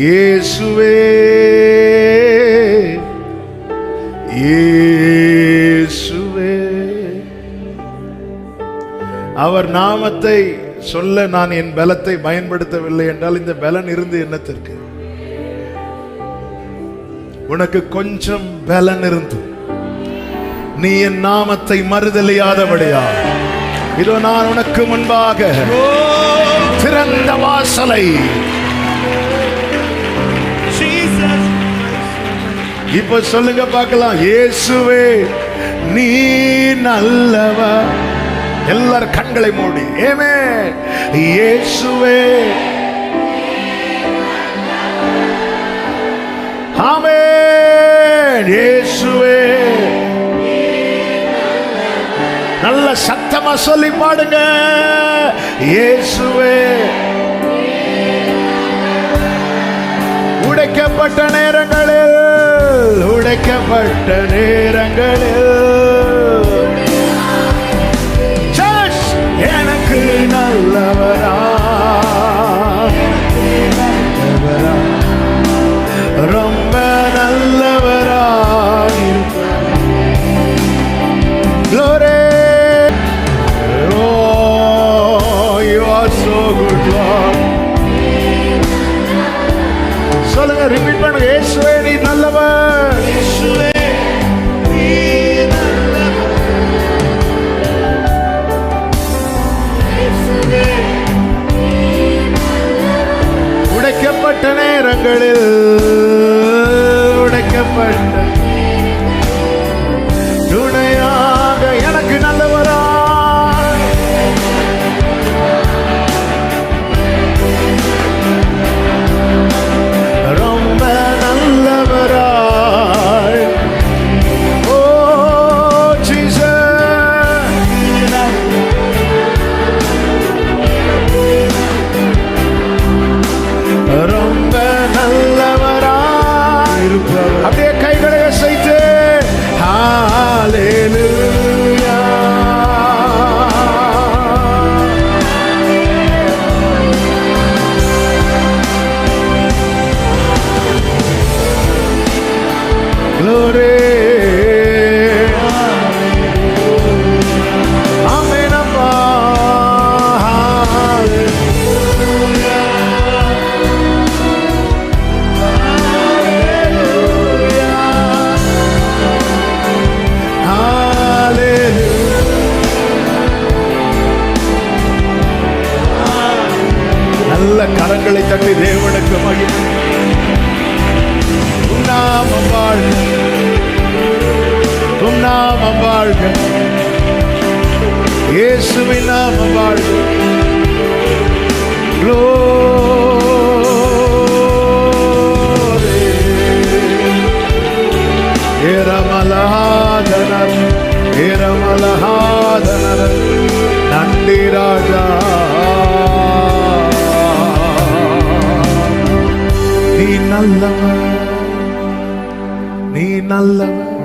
இயேசுவே இயேசுவே. அவர் நாமத்தை சொல்ல நான் என் பலத்தை பயன்படுத்தவில்லை என்றால் இந்த பலன் இருந்து என்னத்திற்கு? உனக்கு கொஞ்சம் பலன் இருந்து நீ என் நாமத்தை மறுதலியாதபடியா, இதோ நான் உனக்கு முன்பாக திறந்த வாசலை. இப்ப சொல்லுங்க பார்க்கலாம். இயேசுவே நீ நல்லவர். எல்லாரும் கண்களை மூடி ஆமென். இயேசுவே ஆமென். இயேசுவே நல்ல சத்தமா சொல்லி பாடுங்க. இயேசுவே உடைக்கப்பட்ட நேரங்களில், உடைக்கப்பட்ட நேரங்களில் எனக்கு நல்லவரா ரொம்ப நல்லவரா. Glory. Oh, you are so good, Lord. சொல்லுங்க, ரிப்பீட் பண்ணுங்க. இயேசுவே நீ நல்லவர். இயேசுவே நீ நல்லவர். இயேசுவே உடைக்கப்பட்ட நேரங்களில், உடைக்கப்பட்ட துணையாக எனக்கு நல்லவரா. ரொம்ப நல்லவராய். ஓ ஜீசஸ் ரொம்ப நல்லவராய். அப்படியே கைகளை அசைத்து ஹalleluya. Glory. Amen. Hallelujah. நல்ல கரங்களை தட்டி தேவனுக்கு மகிமை. நாமம் வாழ்க, உம் நாமம் வாழ்க, இயேசுவின் நாமம் வாழ்க. Glory. Eramalagana நல்லவர், நீ நல்லவர்,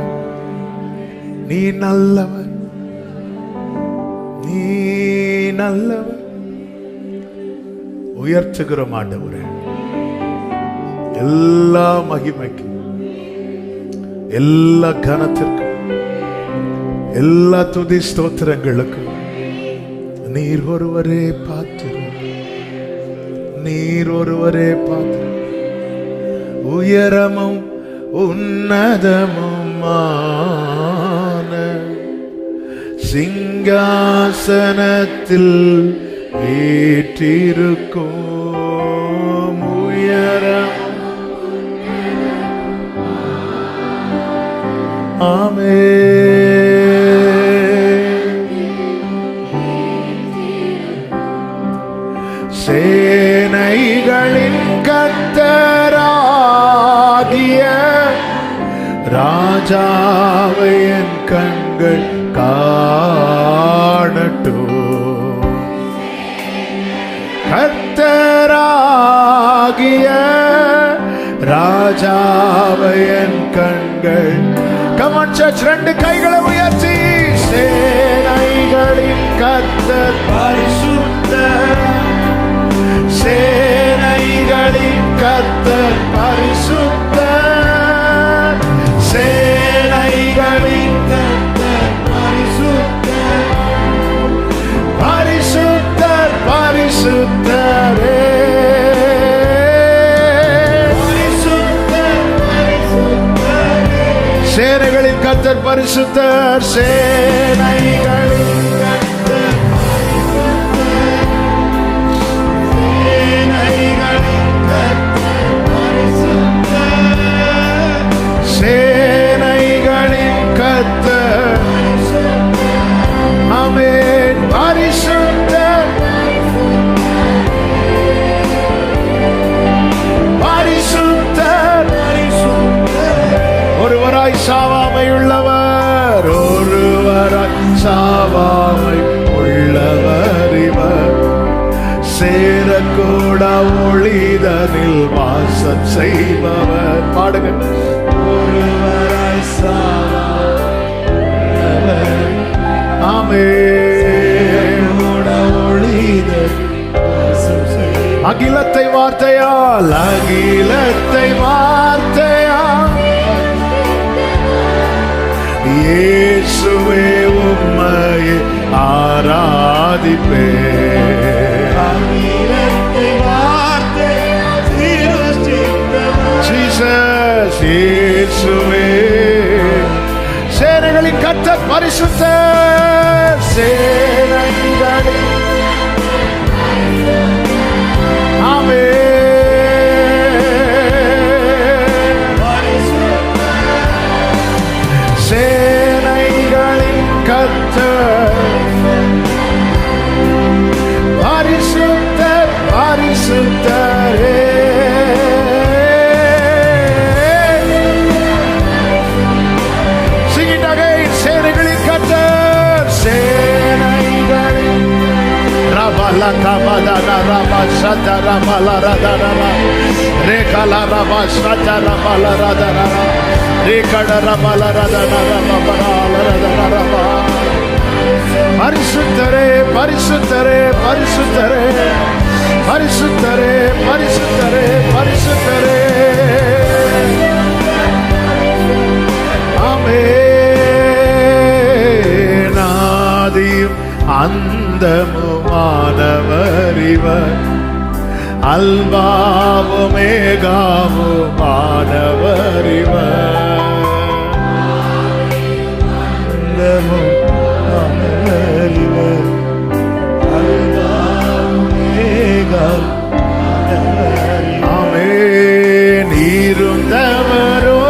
நீ நல்லவர், நீ நல்லவர். உயர்த்துகிறோம் ஆண்டவரே, எல்லா மகிமைக்கும், எல்லா கனத்திற்கும், எல்லா துதி ஸ்தோத்திரங்களுக்கும் நீர் ஒருவரே பாத்திரம், நீர் ஒருவரே பாத்திரம். உயரமும் உன்னதமுமான சிங்காசனத்தில் வீற்றிருக்கும் உயரம். ஆமென். சேனைகளின் கர்த்தராகிய ராஜாவை என் கண்கள் காணட்டும். கர்த்தராகிய ராஜாவை என் கண்கள். Come on church, ரெண்டு கைகளை உயர்த்தி. சேனைகளின் கர்த்தர் பரிசுத்தர், சேனைகளின் கர்த்தர் பரிசுத்தர், சேனைகளின் கர்த்தர் பரிசுத்தர், பரிசுத்தர் பரிசுத்தரே, பரிசுத்தர் பரிசுத்தரே. சேனைகளின் கர்த்தர் பரிசுத்தர், சேனைகளின் கர்த்தர் பரிசுத்தர், சேனைகளின் கர்த்தர் பரிசுத்தர், சேனைகளின் கர்த்தர். ஆமென். பரிசுத்தர் பரிசுத்தர், ஒருவராய் சாவாமை உள்ளவர், ஒருவராய் சாவாமை உள்ளவர் இவர். சேரக்கூட ஒளிதனில் வாசம் செய்பவர். பாடுங்க. ஒருவராய் சாவாமை. ஆமென். ஒளிதனில் வாசம் செய்பவர். அகிலத்தை வார்த்தையால், அகிலத்தை வார்த்தையால் இயேசுவே உம்மையை ஆராதிப்பே. ஜீசஸ் இயேசுவே. சேனைகளின் கர்த்தர் பரிசுத்தர், சேனைகளின். ஆமென். சேனைகளின் கர்த்தர் பரிசுத்தர் பரிசுத்தரே. Sing it again. சேனைகளின் கர்த்தர், சேனைகளின். ரபலா கபதா ரபா சதா ரபலா ரதரா ரேகலா ரபா சதா ரபலா ரதரா ரேகட ரபலா ரதரா ரபலா ரதரா. பரிசுத்தரே பரிசுத்தரே பரிசுத்தரே பரிசுத்தரே பரிசுத்தரே பரிசுத்தரே. ஆமென். ஆதியும் அந்தமுமானவர் இவர், அல்பாவும் மேகாவுமானவர் இவர். அந்தமுமானவர் இவர், அல்பாவும் மேகாவுமானவர் இவர். ஆமென். இருந்தவரோ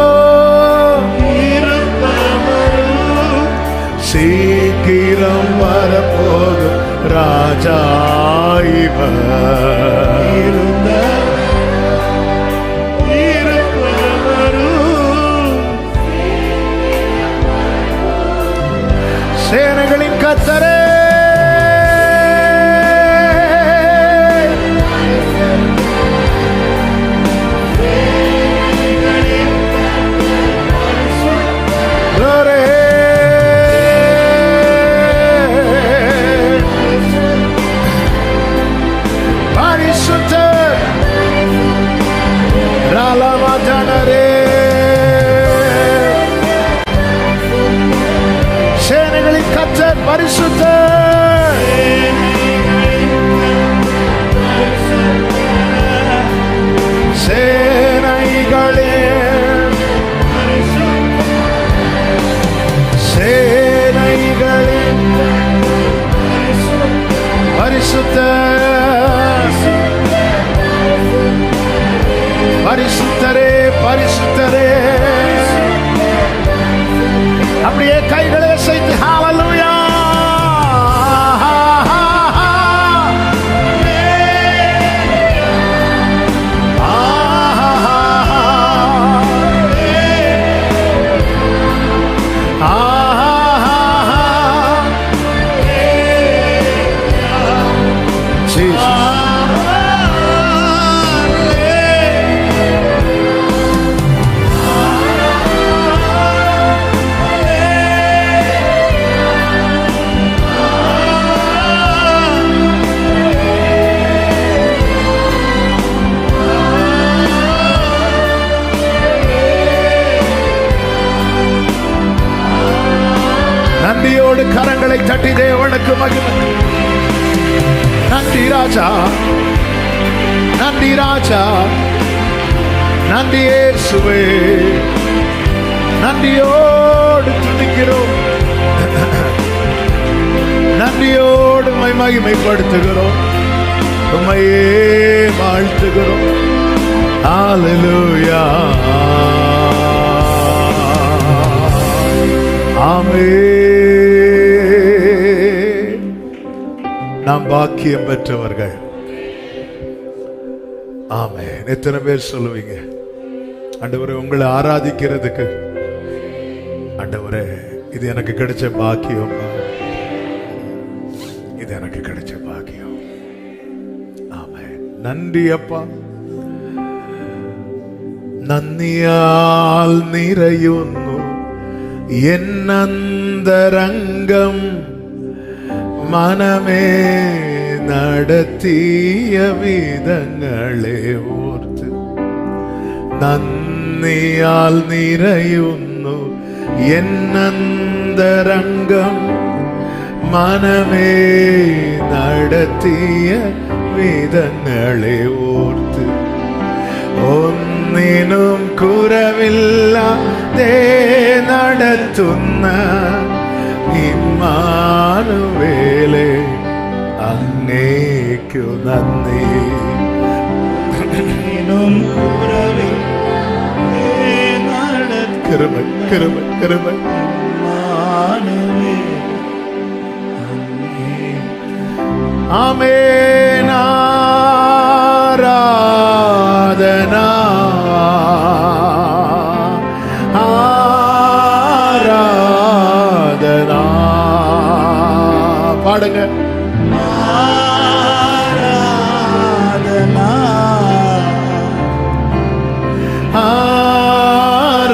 சீக்கிரம் வரப்போகும் ராஜா இவர். சேனைகளின் கர்த்தரே, பரிசுத்த சேனைகளே சேனைகளே பரிசுத்த பரிசுத்தரே பரிசுத்தரே. அப்படியே கைகளை அசைத்து ஹalleluya நன்றியோடு கரங்களை தட்டி தேவனுக்கு மகிமை. நன்றி ராஜா, நன்றி ராஜா, நன்றி இயேசுவே. நன்றியோடு துதிக்கிறோம், நன்றியோடு மகிமைப்படுத்துகிறோம், உம்மையே வாழ்த்துகிறோம். ஹalleluya ஆமென். நாம் பாக்கியம் பெற்றவர்கள். ஆமென். எத்தனை பேர் சொல்லுவீங்க, ஆண்டவரே உங்களை ஆராதிக்கிறதுக்கு, ஆண்டவரே இது எனக்கு கிடைச்ச பாக்கியம், இது எனக்கு கிடைச்ச பாக்கியம். ஆமென். நன்றி அப்பா. നന്ദിയാൽ നിറയുന്നു എന്നന്തരംഗം, മനമേ നടത്തിയ വിധങ്ങളെ ഓർത്ത്. നന്ദിയാൽ നിറയുന്നു എന്നന്തരംഗം, മനമേ നടത്തിയ വിധങ്ങളെ ഓർത്ത്. ഒന്നിനും കുറവില്ലാതെ നടത്തുന്ന ഇമ്മാനുവേലേ, അങ്ങേക്കു നന്ദി. കൃപ കൃപ കൃപ ആമേൻ. ആരാധന ആരാധന. പാടുங்க.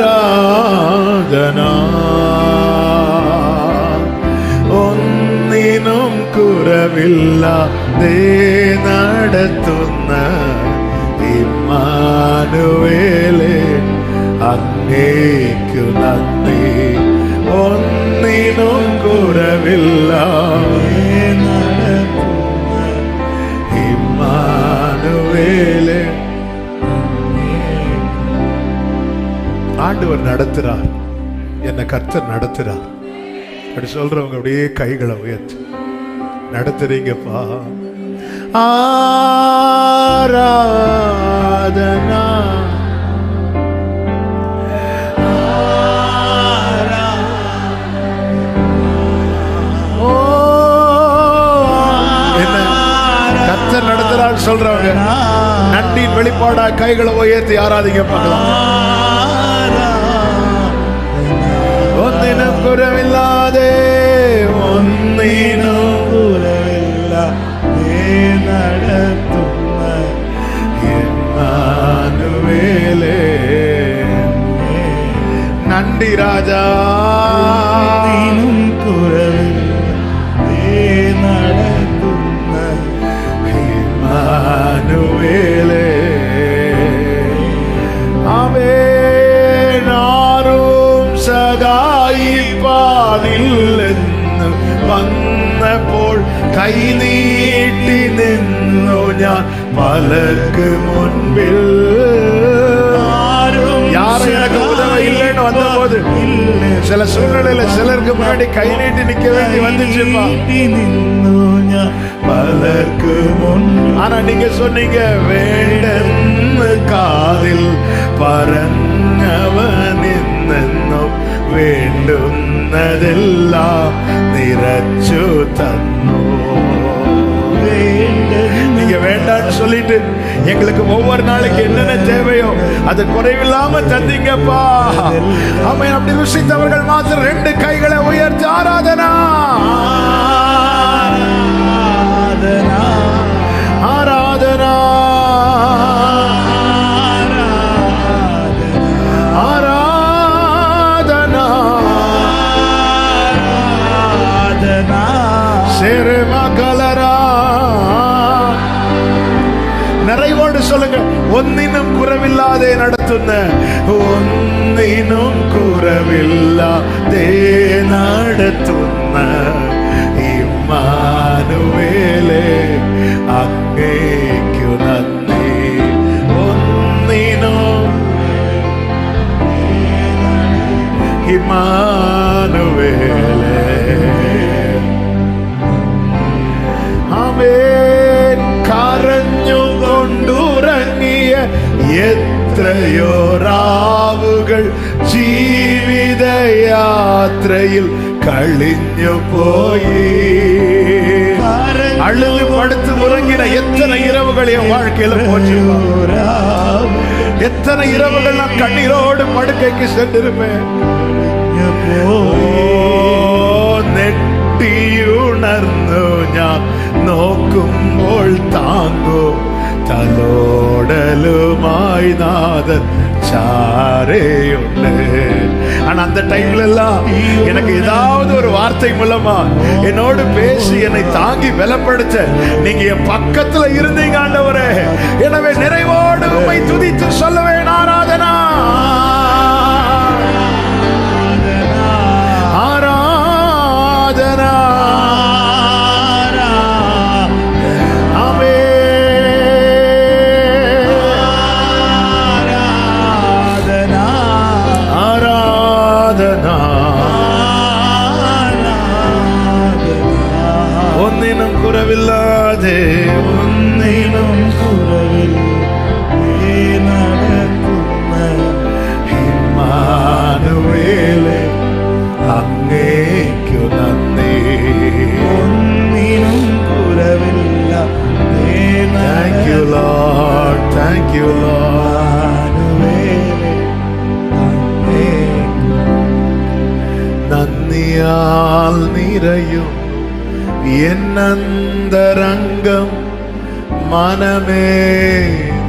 ആരാധന ഒന്നിനും കുറവില്ലാതെ നടത്തുന്ന ഇമ്മാനുവേലേ, അങ്ങേക്കു നന്ദി. ഒന്നിനും കുറവില്ലാതെ നടത്തുന്ന ഇമ്മാനുവേലേ. ஆண்டவர் நடத்துறார், என்னை கர்த்தர் நடத்துறார். அப்படி சொல்றவங்க அப்படியே கைகளை உயர்த்து. நடத்துறீங்கப்பா. ஆராதனா என்ன கர்த்தர் நடத்துறார் சொல்றவங்க நன்றியின் வெளிப்பாடா கைகளை உயர்த்தி ஆராதிங்க பார்க்கலாம். ഒന്നിനും കുറവില്ലാതെ, ഒന്നിനും കുറവില്ലാതെ നടത്തുന്ന ഇമ്മാനുവേലേ, നന്ദി രാജാ. ഒന്നിനും കുറവില്ലാതെ നടത്തുന്ന ഇമ്മാനുവേലേ. ആമേൻ. ആരും സഹായിപ്പാനില്ലെന്ന് വന്നപ്പോൾ കൈ നീട്ടി നിന്നു ഞാൻ പലർക്ക് മുൻപിൽ. யாரும் எனக்கு உதவ இல்லைன்னு வந்த போது சில சூழ்நிலையில சிலருக்கு முன்னாடி கை நீட்டி நிக்க வேண்டி வந்துச்சுப்பா. பலருக்கு முன் ஆனா நீங்க சொன்னீங்க വേണ്ടെന്ന് കാതിൽ പറഞ്ഞവൻ ഇന്നെന്നും വേണ്ടുന്നതെല്ലാം നിറച്ചു തന്നു. நீங்க வேண்டான்னு சொல்லிட்டு எங்களுக்கு ஒவ்வொரு நாளைக்கு என்னென்ன தேவையோ அது குறைவில்லாம தந்தீங்கப்பா. ஆமென். அப்படி ருசித்தவர்கள் மாத்திரம் 2 கைகளை உயர்த்தி ஆராதனா ஆராதனா ஆராதனா ஆராதனா சேரமா கலரா. நிறைவோடு சொல்லுங்க. ഒന്നിനും കുറവില്ലാതെ നടത്തുന്ന ഒന്നിനും കുറവില്ലാതെ നടത്തുന്ന ഇമ്മാനുവേലേ അങ്ങേക്കു നന്ദി. ഒന്നിനും ഇമ്മാനുവേലേ. ആമേൻ. കരഞ്ഞുകൊണ്ടുറങ്ങിയ എത്രയോ രാവുകൾ ജീവിതയാത്രയിൽ കഴിഞ്ഞു പോയി. அழுது படுத்து உறங்கின எத்தனை இரவுகள் என் வாழ்க்கையில போச்சு. எத்தனை இரவுகள் நான் கண்ணீரோடு படுக்கைக்கு சென்றிருப்பேன். നെട്ടിയുണർന്നു ഞാൻ നോക്കുമ്പോൾ താങ്ങും തലോടലുമായി നാഥൻ சாரேயுண்டு. ஆனா அந்த டைம்ல எல்லாம் எனக்கு ஏதாவது ஒரு வார்த்தை மூலமா என்னோடு பேசி என்னை தாங்கி பலப்படுத்த நீங்க என் பக்கத்துல இருந்தீங்க ஆண்டவரே. எனவே நிறைவோடு உம்மை துதித்து சொல்லுவேன். ஆராதனா ஆராதனா. ഒന്നിനും കുറവില്ലാതെ ഒന്നിനും കുറവില്ലാതെ നടക്കുന്ന ഇമ്മാനുവേലേ അങ്ങേക്കു നന്ദി. ഒന്നിനും കുറവില്ലാതെ. Thank you Lord, thank you Lord. നന്ദിയാൽ നിറയും എന്നന്തരംഗം മനമേ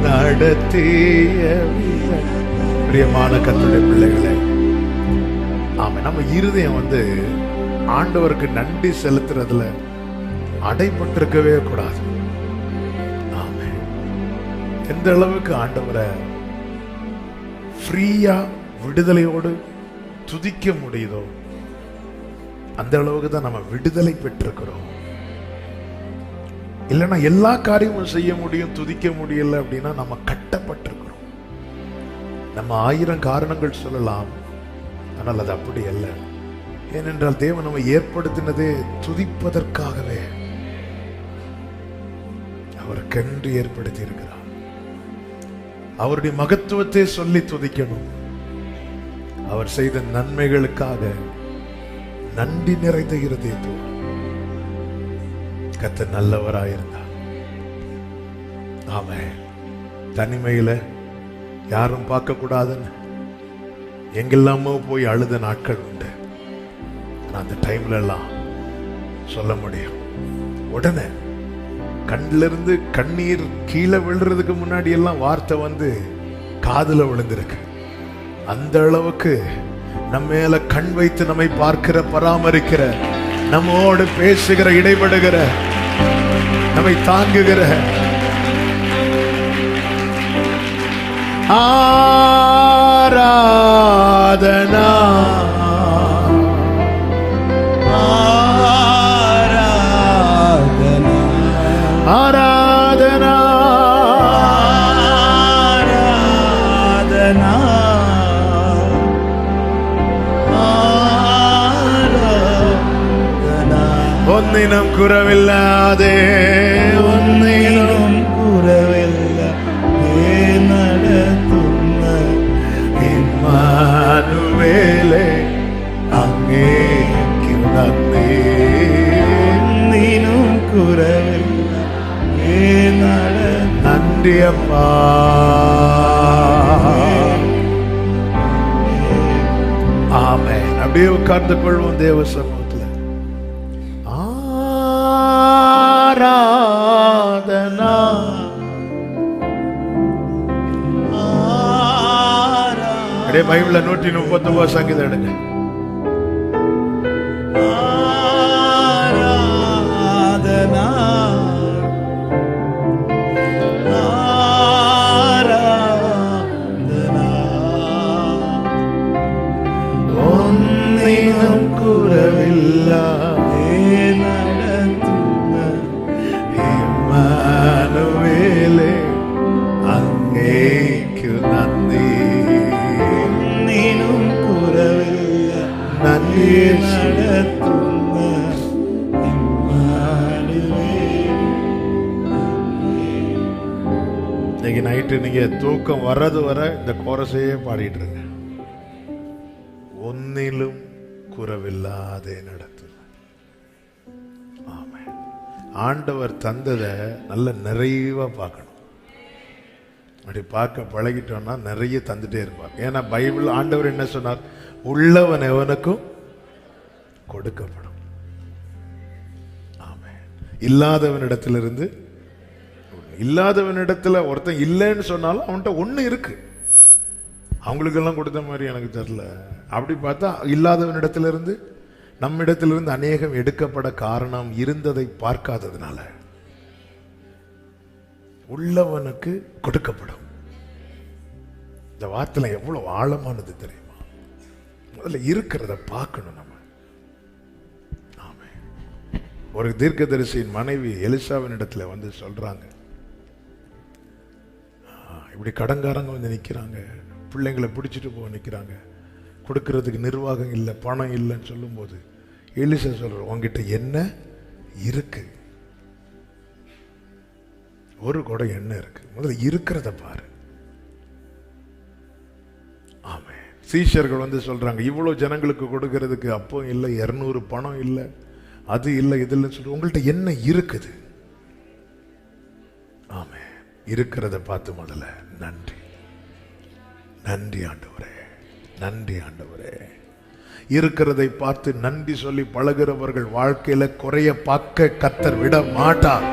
நடத்திய. பிரியமான கர்த்தருடைய பிள்ளைகளே, ஆமா, நம்ம இருதயம் ஆண்டவருக்கு நன்றி செலுத்துறதுல அடைபட்டிருக்கவே கூடாது. ஆமா, எந்த அளவுக்கு ஆண்டவரை ஃப்ரீயா விடுதலையோடு துதிக்க முடியுதோ அந்த அளவுக்கு தான் நம்ம விடுதலை பெற்றிருக்கிறோம். இல்லைன்னா எல்லா காரியமும் செய்ய முடியும், துதிக்க முடியல அப்படின்னா நம்ம கட்டப்பட்டிருக்கிறோம். நம்ம 1000 காரணங்கள் சொல்லலாம், ஆனால் அது அப்படி அல்ல. ஏனென்றால் தேவன் நம்ம ஏற்படுத்தினதே துதிப்பதற்காகவே. அவருக்கென்று ஏற்படுத்தி இருக்கிறார். அவருடைய மகத்துவத்தை சொல்லி துதிக்கணும். அவர் செய்த நன்மைகளுக்காக நன்றி நிறைந்த இருதயத்தோடு கர்த்தர் நல்லவராயிருந்தார். ஆமென். தனிமையில யாரும் பார்க்க கூடாதுன்னு எங்கெல்லாமோ போய் அழுத நாட்கள் உண்டு. அந்த டைம்ல எல்லாம் சொல்ல முடியும், உடனே கண்ணிலிருந்து கண்ணீர் கீழே விழுறதுக்கு முன்னாடி எல்லாம் வார்த்தை காதுல விழுந்திருக்கு. அந்த அளவுக்கு நம்ம மேல கண் வைத்து நம்மை பார்க்கிற, பராமரிக்கிற, நம்மோடு பேசுகிற, இடைபடுகிற, நம்மை தாங்குகிற ஆராதனா ஒன்னினும் குறவில்லாதே ഒന്നിനും കുറവില്ല നടത്തുന്ന ഇമ്മാനുവേലേ അങ്ങേക്കു നന്ദി. ഒന്നിനും കുറവില്ല நன்றி அப்பா. ஆமென். அப்படியே உட்கார்ந்து கொள்வோம் தேவ சமூகத்தில். ஆராதனா அப்படியே பைபிள்ல 139 சங்கீதம் எடுங்க. ஆராதனா ஆராதனா ஒன்னினும் குறவில்லாதே நடத்துന്ന ഇമ്മാനുവേലേ അങ്ങേക്കു നന്ദി. ഒന്നിനും കുറവില്ല നന്ദി നടത്തുന്ന ഇമ്മാനുവേൽ. இன்னைக்கு நைட்டு நீங்க தூக்கம் வர்றது வர இந்த கோரஸையே பாடிட்டு இருங்க. ஒன்னிலும் குறவில்லாதே நடத்து. ஆமென். ஆண்டவர் தந்ததை நல்ல நிறைவா பார்க்கணும். அப்படி பார்க்க பழகிட்டோம்னா நிறைய தந்துட்டே இருப்பார். ஏன்னா பைபிள் ஆண்டவர் என்ன சொன்னார்? உள்ளவன் எவனுக்கும் கொடுக்கப்படும். ஆமென். இல்லாதவனிடத்திலிருந்து, இல்லாதவனிடத்துல ஒருத்தன் இல்லைன்னு சொன்னாலும் அவன்கிட்ட ஒண்ணு இருக்கு. அவங்களுக்கெல்லாம் கொடுத்த மாதிரி எனக்கு தெரியல. அப்படி பார்த்தா இல்லாதவனிடத்திலிருந்து நம்மிடத்திலிருந்து அநேகம் எடுக்கப்பட காரணம் இருந்ததை பார்க்காததுனால. உள்ளவனுக்கு கொடுக்கப்படும். இந்த வார்த்தை எவ்வளவு ஆழமானது தெரியுமா? முதல்ல இருக்கிறத பார்க்கணும் நம்ம. ஆமென். ஒரு தீர்க்கதரிசியின் மனைவி எலிசாவின் இடத்துல வந்து சொல்றாங்க, இப்படி கடன்காரங்க வந்து நிற்கிறாங்க, பிள்ளைங்களை பிடிச்சிட்டு போக நிற்கிறாங்க, கொடுக்கறதுக்கு நிர்வாகம் இல்லை, பணம் இல்லைன்னு சொல்லும்போது எலிசா சொல்ற, உங்ககிட்ட என்ன இருக்கு? ஒரு குடம் என்ன இருக்கு? முதல்ல இருக்கிறத பாரு. ஆமே. சீஷர்கள் வந்து சொல்றாங்க, இவ்வளவு ஜனங்களுக்கு கொடுக்கறதுக்கு அப்போ இல்லை, 200 பணம் இல்லை, அது இல்லை, இது இல்லைன்னு சொல்ற, உங்கள்கிட்ட என்ன இருக்குது? ஆமே. இருக்கிறத பார்த்து முதல்ல நன்றி, நன்றி ஆண்டவரே, நன்றி ஆண்டவரே. இருக்கிறதை பார்த்து நன்றி சொல்லி பழகிறவர்கள் வாழ்க்கையில குறைய பார்க்க கர்த்தர் விட மாட்டார்.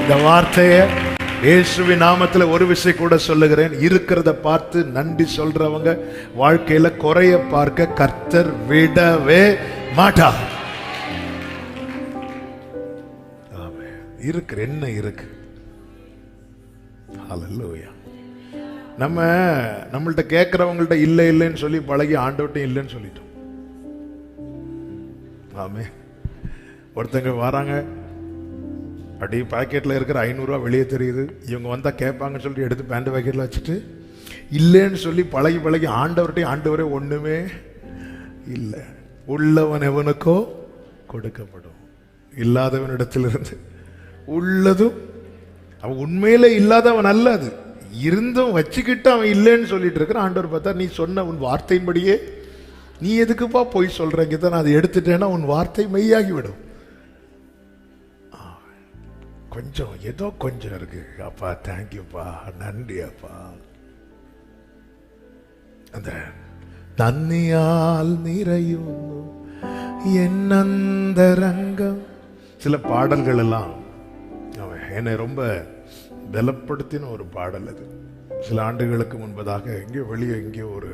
இந்த வார்த்தையை இயேசுவின் நாமத்துல ஒரு விஷயம் கூட சொல்லுகிறேன், இருக்கிறத பார்த்து நன்றி சொல்றவங்க வாழ்க்கையில குறைய பார்க்க கர்த்தர் விடவே மாட்டார். இருக்கு, என்ன இருக்கு? ஹல்லேலூயா. நம்மள்ட்ட கேட்கிறவங்கள்ட்ட இல்லை இல்லைன்னு சொல்லி பழகி ஆண்டவர்கிட்ட இல்லைன்னு சொல்லிட்டோம். ஆமே. ஒருத்தங்க வராங்க, அப்படி பாக்கெட்ல இருக்கிற 500 ரூபா வெளியே தெரியுது, இவங்க வந்தா கேட்பாங்கன்னு சொல்லிட்டு எடுத்து பேண்ட் பாக்கெட்ல வச்சுட்டு இல்லைன்னு சொல்லி பழகி பழகி ஆண்டவர்கிட்ட, ஆண்டவரே ஒண்ணுமே இல்லை. உள்ளவன் எவனுக்கோ கொடுக்கப்படும், இல்லாதவனிடத்திலிருந்து உள்ளதும். அவன் உண்மையில இல்லாதவன் அல்ல, அது இருந்தும் வச்சுக்கிட்டு அவன் இல்லைன்னு சொல்லிட்டு இருக்கிற. ஆண்டவர் பார்த்தா, நீ சொன்ன உன் வார்த்தையின்படியே, நீ எதுக்குப்பா போய் சொல்றீங்க, நான் அதை எடுத்துட்டேன்னா உன் வார்த்தை மெய்யாகிவிடும். கொஞ்சம் ஏதோ கொஞ்சம் இருக்கு அப்பா, தேங்க்யூப்பா, நன்றி அப்பா. அந்த தன்னியால் நிறையும் என்னந்தரங்கம். சில பாடல்கள் எல்லாம் என்னை ரொம்ப பலப்படுத்தின ஒரு பாடல் அது. சில ஆண்டுகளுக்கு முன்பதாக எங்கேயோ ஒரு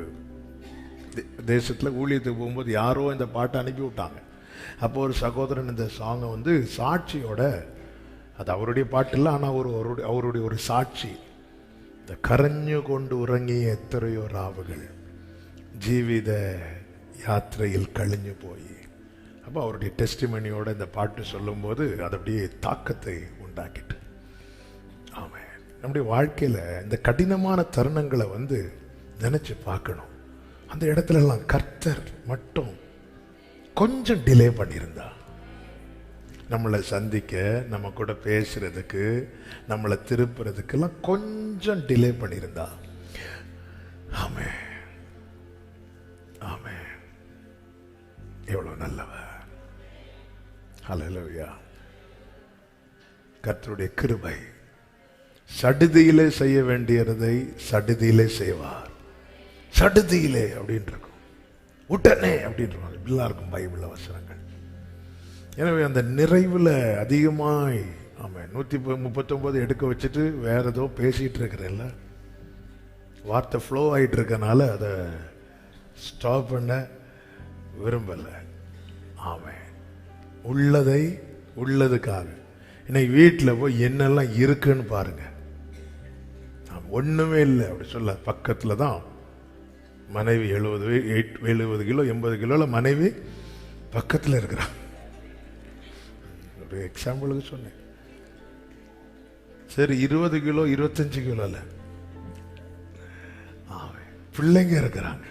தேசத்தில் ஊழியத்துக்கு போகும்போது யாரோ இந்த பாட்டை அனுப்பி விட்டாங்க. அப்போ ஒரு சகோதரன் இந்த சாங்கை வந்து சாட்சியோட, அது அவருடைய பாட்டு இல்லை, ஆனால் அவருடைய ஒரு சாட்சி, இந்த கரைஞ்சு கொண்டு உறங்கிய எத்தனையோ ராவுகள் ஜீவித யாத்திரையில் கழிஞ்சு போய், அப்போ அவருடைய டெஸ்டிமனியோட இந்த பாட்டு சொல்லும்போது அது அப்படியே தாக்கத்தை உண்டாக்கிட்டு. ஆமாம். நம்முடைய வாழ்க்கையில இந்த கடினமான தருணங்களை நினைச்சு பார்க்கணும். அந்த இடத்துல எல்லாம் கர்த்தர் மட்டும் கொஞ்சம் டிலே பண்ணியிருந்தா, நம்மளை சந்திக்க, நம்ம கூட பேசுறதுக்கு, நம்மளை திருப்புறதுக்கெல்லாம் கொஞ்சம் டிலே பண்ணியிருந்தா, ஆமென் ஆமென், எவ்வளவு நல்லவர். ஹல்லேலூயா. கர்த்தருடைய கிருபை சடுதியிலே செய்ய வேண்டியதை சடுதியிலே செய்வார். சடுதியிலே அப்படின்னு இருக்கும், உடனே அப்படின்றாங்க எல்லாருக்கும் பைபிள் வசனங்கள். எனவே அந்த நிறைவுல அதிகமாய் ஆமாம் 139 எடுக்க வச்சுட்டு வேற ஏதோ பேசிட்டு இருக்கிறேன்ல, வார்த்தை ஃப்ளோ ஆகிட்டு இருக்கனால அதை ஸ்டாப் பண்ண விரும்பல. ஆமாம், உள்ளதை உள்ளதுக்காக இன்னைக்கு வீட்டில் போய் என்னெல்லாம் இருக்குன்னு பாருங்க. ஒண்ணுமே இல்லை அப்படி சொல்ல, பக்கத்தில் தான் மனைவி 70 கிலோ 80 கிலோல மனைவி பக்கத்தில் இருக்கிறான். ஒரு எக்ஸாம்பிளுக்கு சொன்னேன். சரி 20 கிலோ 25 கிலோல பிள்ளைங்க இருக்கிறாங்க.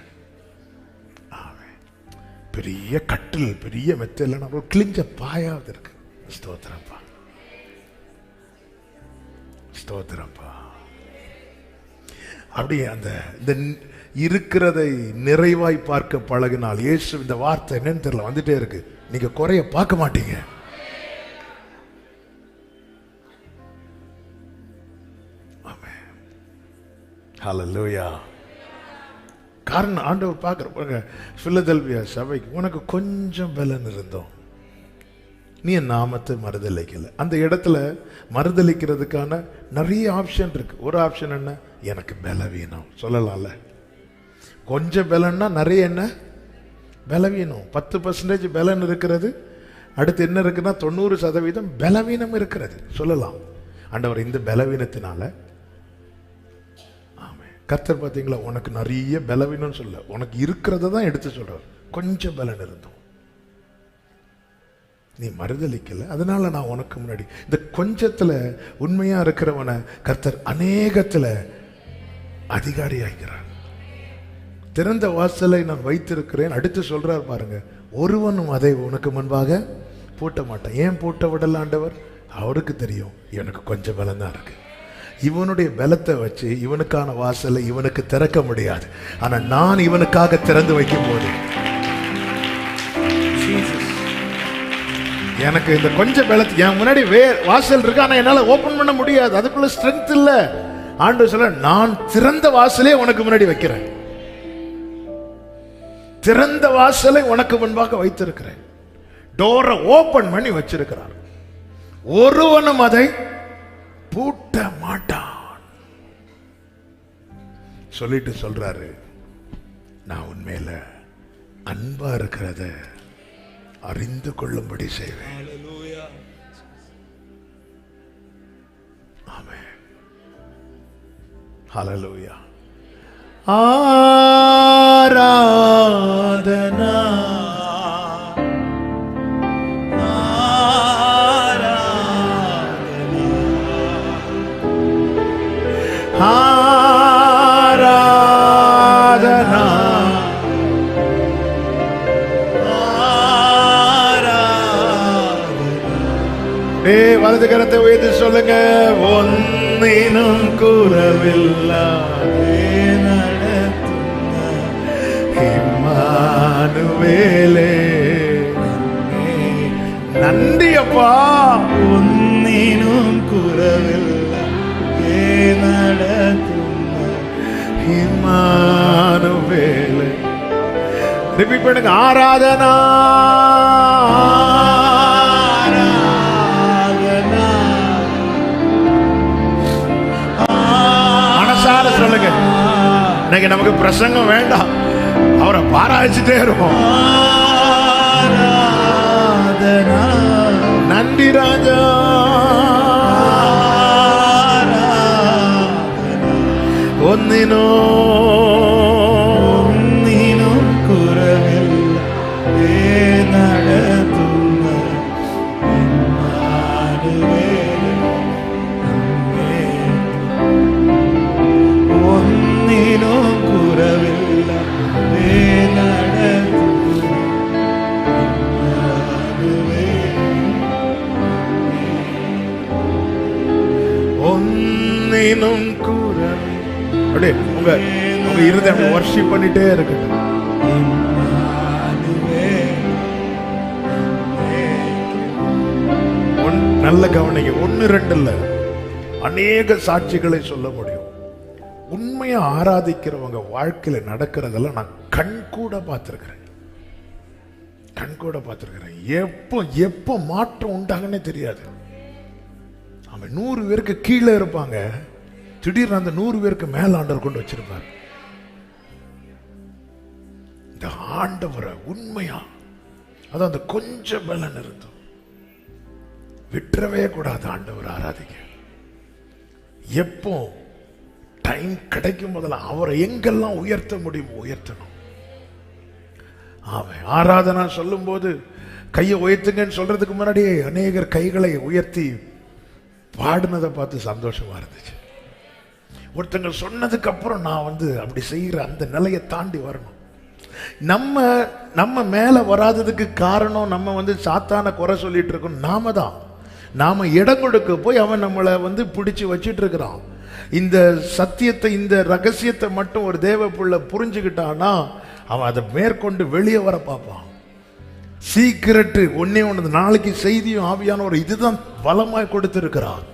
பெரிய கட்டில் பெரிய மெத்தையில் நம்ம கிழிஞ்ச பாயாவது இருக்கு. ஸ்தோத்திரப்பா ஸ்தோத்திரப்பா. அப்படி அந்த இருக்கிறதை நிறைவாய் பார்க்க பழகினால், இயேசு இந்த வார்த்தை என்னன்னு தெரியல வந்துட்டே இருக்கு, நீங்க குறைய பார்க்க மாட்டீங்க. ஆமென் ஹல்லேலூயா. காரணம் ஆண்டவர் பார்க்குற பிலதெல்பியா சபைக்கு உனக்கு கொஞ்சம் பலன் இருந்தோம், நீ என் நாமத்தை மறுதலிக்கல. அந்த இடத்துல மறுதலிக்கிறதுக்கான நிறைய ஆப்ஷன் இருக்கு. ஒரு ஆப்ஷன் என்ன, எனக்கு பலவீனம் சொல்லலாம்ல. கொஞ்சம் பலன்னா நிறைய என்ன பலவீனம். 10% பலன் இருக்கிறது, அடுத்து என்ன இருக்குன்னா 90% பலவீனம் இருக்கிறது சொல்லலாம். ஆண்டவர் இந்த பலவீனத்தினால கர்த்தர் பார்த்தீங்களா, உனக்கு நிறைய பலவீனம் சொல்ல, உனக்கு இருக்கிறத தான் எடுத்து சொல்றார். கொஞ்சம் பலன் இருந்தோம், நீ மறுதலிக்கல, அதனால நான் உனக்கு முன்னாடி இந்த கொஞ்சத்துல உண்மையா இருக்கிறவனை கர்த்தர் அநேகத்துல அதிகாரி ஆகிறார். திறந்த வாசலை நான் வைத்திருக்கிறேன். அடுத்து சொல்றார் பாருங்க, ஒருவனும் அதை உனக்கு முன்பாக பூட்ட மாட்டான். ஏன் பூட்ட விடல ஆண்டவர்? அவருக்கு தெரியும் எனக்கு கொஞ்சம் பலம் தான் இருக்கு. இவனுடைய பலத்தை வச்சு இவனுக்கான வாசலை இவனுக்கு திறக்க முடியாது. ஆனா நான் இவனுக்காக திறந்து வைக்கும் போது எனக்கு இந்த கொஞ்சம் பலத்தை, என் முன்னாடி வாசல் இருக்கு, ஆனா என்னால ஓபன் பண்ண முடியாது, அதுக்குள்ள ஸ்ட்ரென்த் இல்ல. ஆண்டவர் சொல்ல, நான் திறந்த வாசலே உனக்கு முன்னாடி வைக்கிறேன், திறந்த வாசலை உனக்கு முன்பாக வைத்திருக்கிறேன். டோரை ஓபன் பண்ணி வச்சிருக்கிறார். ஒருவனும் அதை பூட்ட மாட்டான் சொல்லிட்டு சொல்றாரு, நான் உண்மையில அன்பா இருக்கிறத அறிந்து கொள்ளும்படி செய்வேன். ஆமென் ஹல்லேலூயா. ஆராதனா ஆராதனா வலது கரத்தை உயர்த்தி சொல்லுங்க, ஒன்னினும் குறவில்லாதே நடத்தும் இம்மானுவேலே. நன்றி அப்பா, ஒன்னினும் குறவில்லாதே நடத்தும் இம்மானுவேலே. ரிப்பீட் பண்ணுங்க, ஆராதனா சொல்லுங்க. இன்னைக்கு நமக்கு பிரசங்கம் வேண்டாம், அவரை பாராய்ச்சிட்டே இருப்போம். நன்றி ராஜா, ஒன்னினும் குறவில் நடத்தும் அப்படியே உங்க இருதை அப்படி வர்ஷிப் பண்ணிட்டே இருக்கட்டும். நல்ல கவனிங்க, 1 2 இல்ல, அநேக சாட்சிகளை சொல்ல முடியும். உண்மையா ஆராதிக்கிறவங்க வாழ்க்கையில நடக்கிறதெல்லாம் நான் கண்கூட பார்த்திருக்கிறேன். எப்போ மாற்றம் உண்டாகனே தெரியாது. அவன் 100 பேருக்கு கீழே இருப்பாங்க, திடீர்னு அந்த 100 பேருக்கு மேல ஆண்டவர் கொண்டு வச்சிருப்பார். இந்த ஆண்டவரை உண்மையா, அதான் அந்த கொஞ்சம் பலன் இருந்தும் விட்டுறவே கூடாது. ஆண்டவர் ஆராதிக்க எப்போ டைம் கிடைக்கும் போதெல்லாம் அவரை எங்கெல்லாம் உயர்த்த முடியுமோ உயர்த்தணும். அவன் ஆராதனா சொல்லும் போது கையை உயர்த்துங்கன்னு சொல்றதுக்கு முன்னாடியே அநேகர் கைகளை உயர்த்தி பாடினதை பார்த்து சந்தோஷமா இருந்துச்சு. ஒருத்தங்க சொன்னதுக்கு அப்புறம் நான் அப்படி செய்யற அந்த நிலையை தாண்டி வரணும். நம்ம மேல வராததுக்கு காரணம் நம்ம சாத்தான குறை சொல்லிட்டு இருக்கோம். நாம இடம் கொடுக்க போய் அவன் நம்மளை பிடிச்சு வச்சிட்டு இருக்கிறான். இந்த சத்தியத்தை, இந்த ரகசியத்தை மட்டும் ஒரு தேவ புள்ள புரிஞ்சுக்கிட்டானா அவன் அதை மேற்கொண்டு வெளியே வர பார்ப்பான். சீக்கிரட்டு ஒண்ணு நாளைக்கு செய்தியும் ஆவியான ஒரு இதுதான் பலமாய் கொடுத்திருக்கிறான்.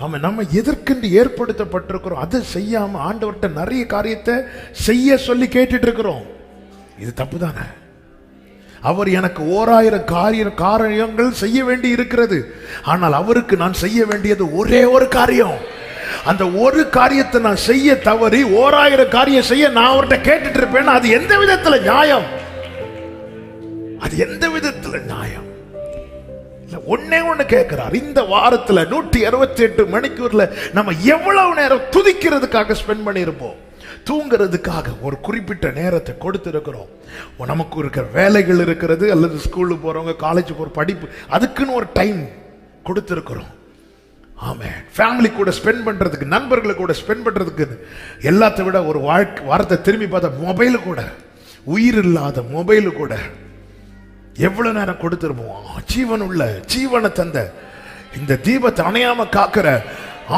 அவன் நம்ம எதற்கென்று ஏற்படுத்தப்பட்டிருக்கிறோம் அதை செய்யாம ஆண்டவர்கிட்ட நிறைய காரியத்தை செய்ய சொல்லி கேட்டுட்டு இருக்கிறோம். இது தப்பு தானே? அவர் எனக்கு 1000 காரியங்கள் செய்ய வேண்டி இருக்கிறது. ஆனால் அவருக்கு நான் செய்ய வேண்டியது ஒரே ஒரு காரியம். அந்த ஒரு காரியத்தை நான் செய்ய தவறி 1000 காரியம் செய்ய நான் அவர்கிட்ட கேட்டுட்டு இருப்பேன். அது எந்த விதத்துல நியாயம்? அது எந்த விதத்துல நியாயம்? ஒன்னே ஒண்ணு கேட்கிறார். இந்த வாரத்துல 168 மணிக்கூர்ல நம்ம எவ்வளவு நேரம் துதிக்கிறதுக்காக ஸ்பெண்ட் பண்ணியிருப்போம்? தூங்குறதுக்காக ஒரு குறிப்பிட்ட நேரத்தை கொடுத்திருக்கிறோம். நமக்கு இருக்கிற வேலைகள் இருக்கிறது, அல்லது ஸ்கூலுக்கு போறவங்க, காலேஜ் போற படிப்பு, அதுக்குன்னு ஒரு டைம் கொடுத்திருக்கிறோம். ஆமென். ஃபேமிலி கூட ஸ்பெண்ட் பண்றதுக்கு, நண்பர்களை கூட ஸ்பெண்ட் பண்றதுக்கு, எல்லாத்தை விட ஒரு வாரத்தை திரும்பி பார்த்தா மொபைலு கூட, உயிர் இல்லாத மொபைலு கூட எவ்வளவு நேரம் கொடுத்திருப்போம். ஜீவன் உள்ள, ஜீவனை தந்த, இந்த தீபத்தை அணையாம காக்கிற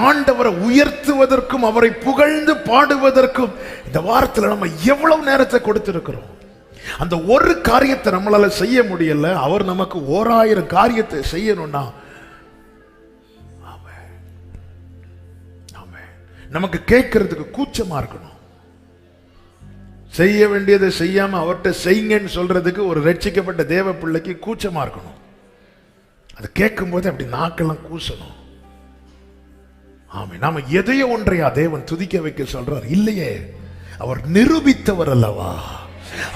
ஆண்டவரை உயர்த்துவதற்கும் அவரை புகழ்ந்து பாடுவதற்கும் இந்த வாரத்தில் நம்ம எவ்வளவு நேரத்தை கொடுத்திருக்கிறோம். அந்த ஒரு காரியத்தை நம்மளால செய்ய முடியல, அவர் நமக்கு 1000 காரியத்தை செய்யணும்னா நமக்கு கேட்கறதுக்கு கூச்சமா இருக்கணும். செய்ய வேண்டியதை செய்யாம அவர்கிட்ட செய்யுங்கன்னு சொல்றதுக்கு ஒரு ரட்சிக்கப்பட்ட தேவ பிள்ளைக்கு கூச்சமா இருக்கணும். அது கேட்கும் போது அப்படி நாக்கெல்லாம் கூசணும். ஆமே, நாம எதையோ ஒன்றையா தேவன் துதிக்க வைக்க சொல்றார் இல்லையே. அவர் நிரூபித்தவர் அல்லவா?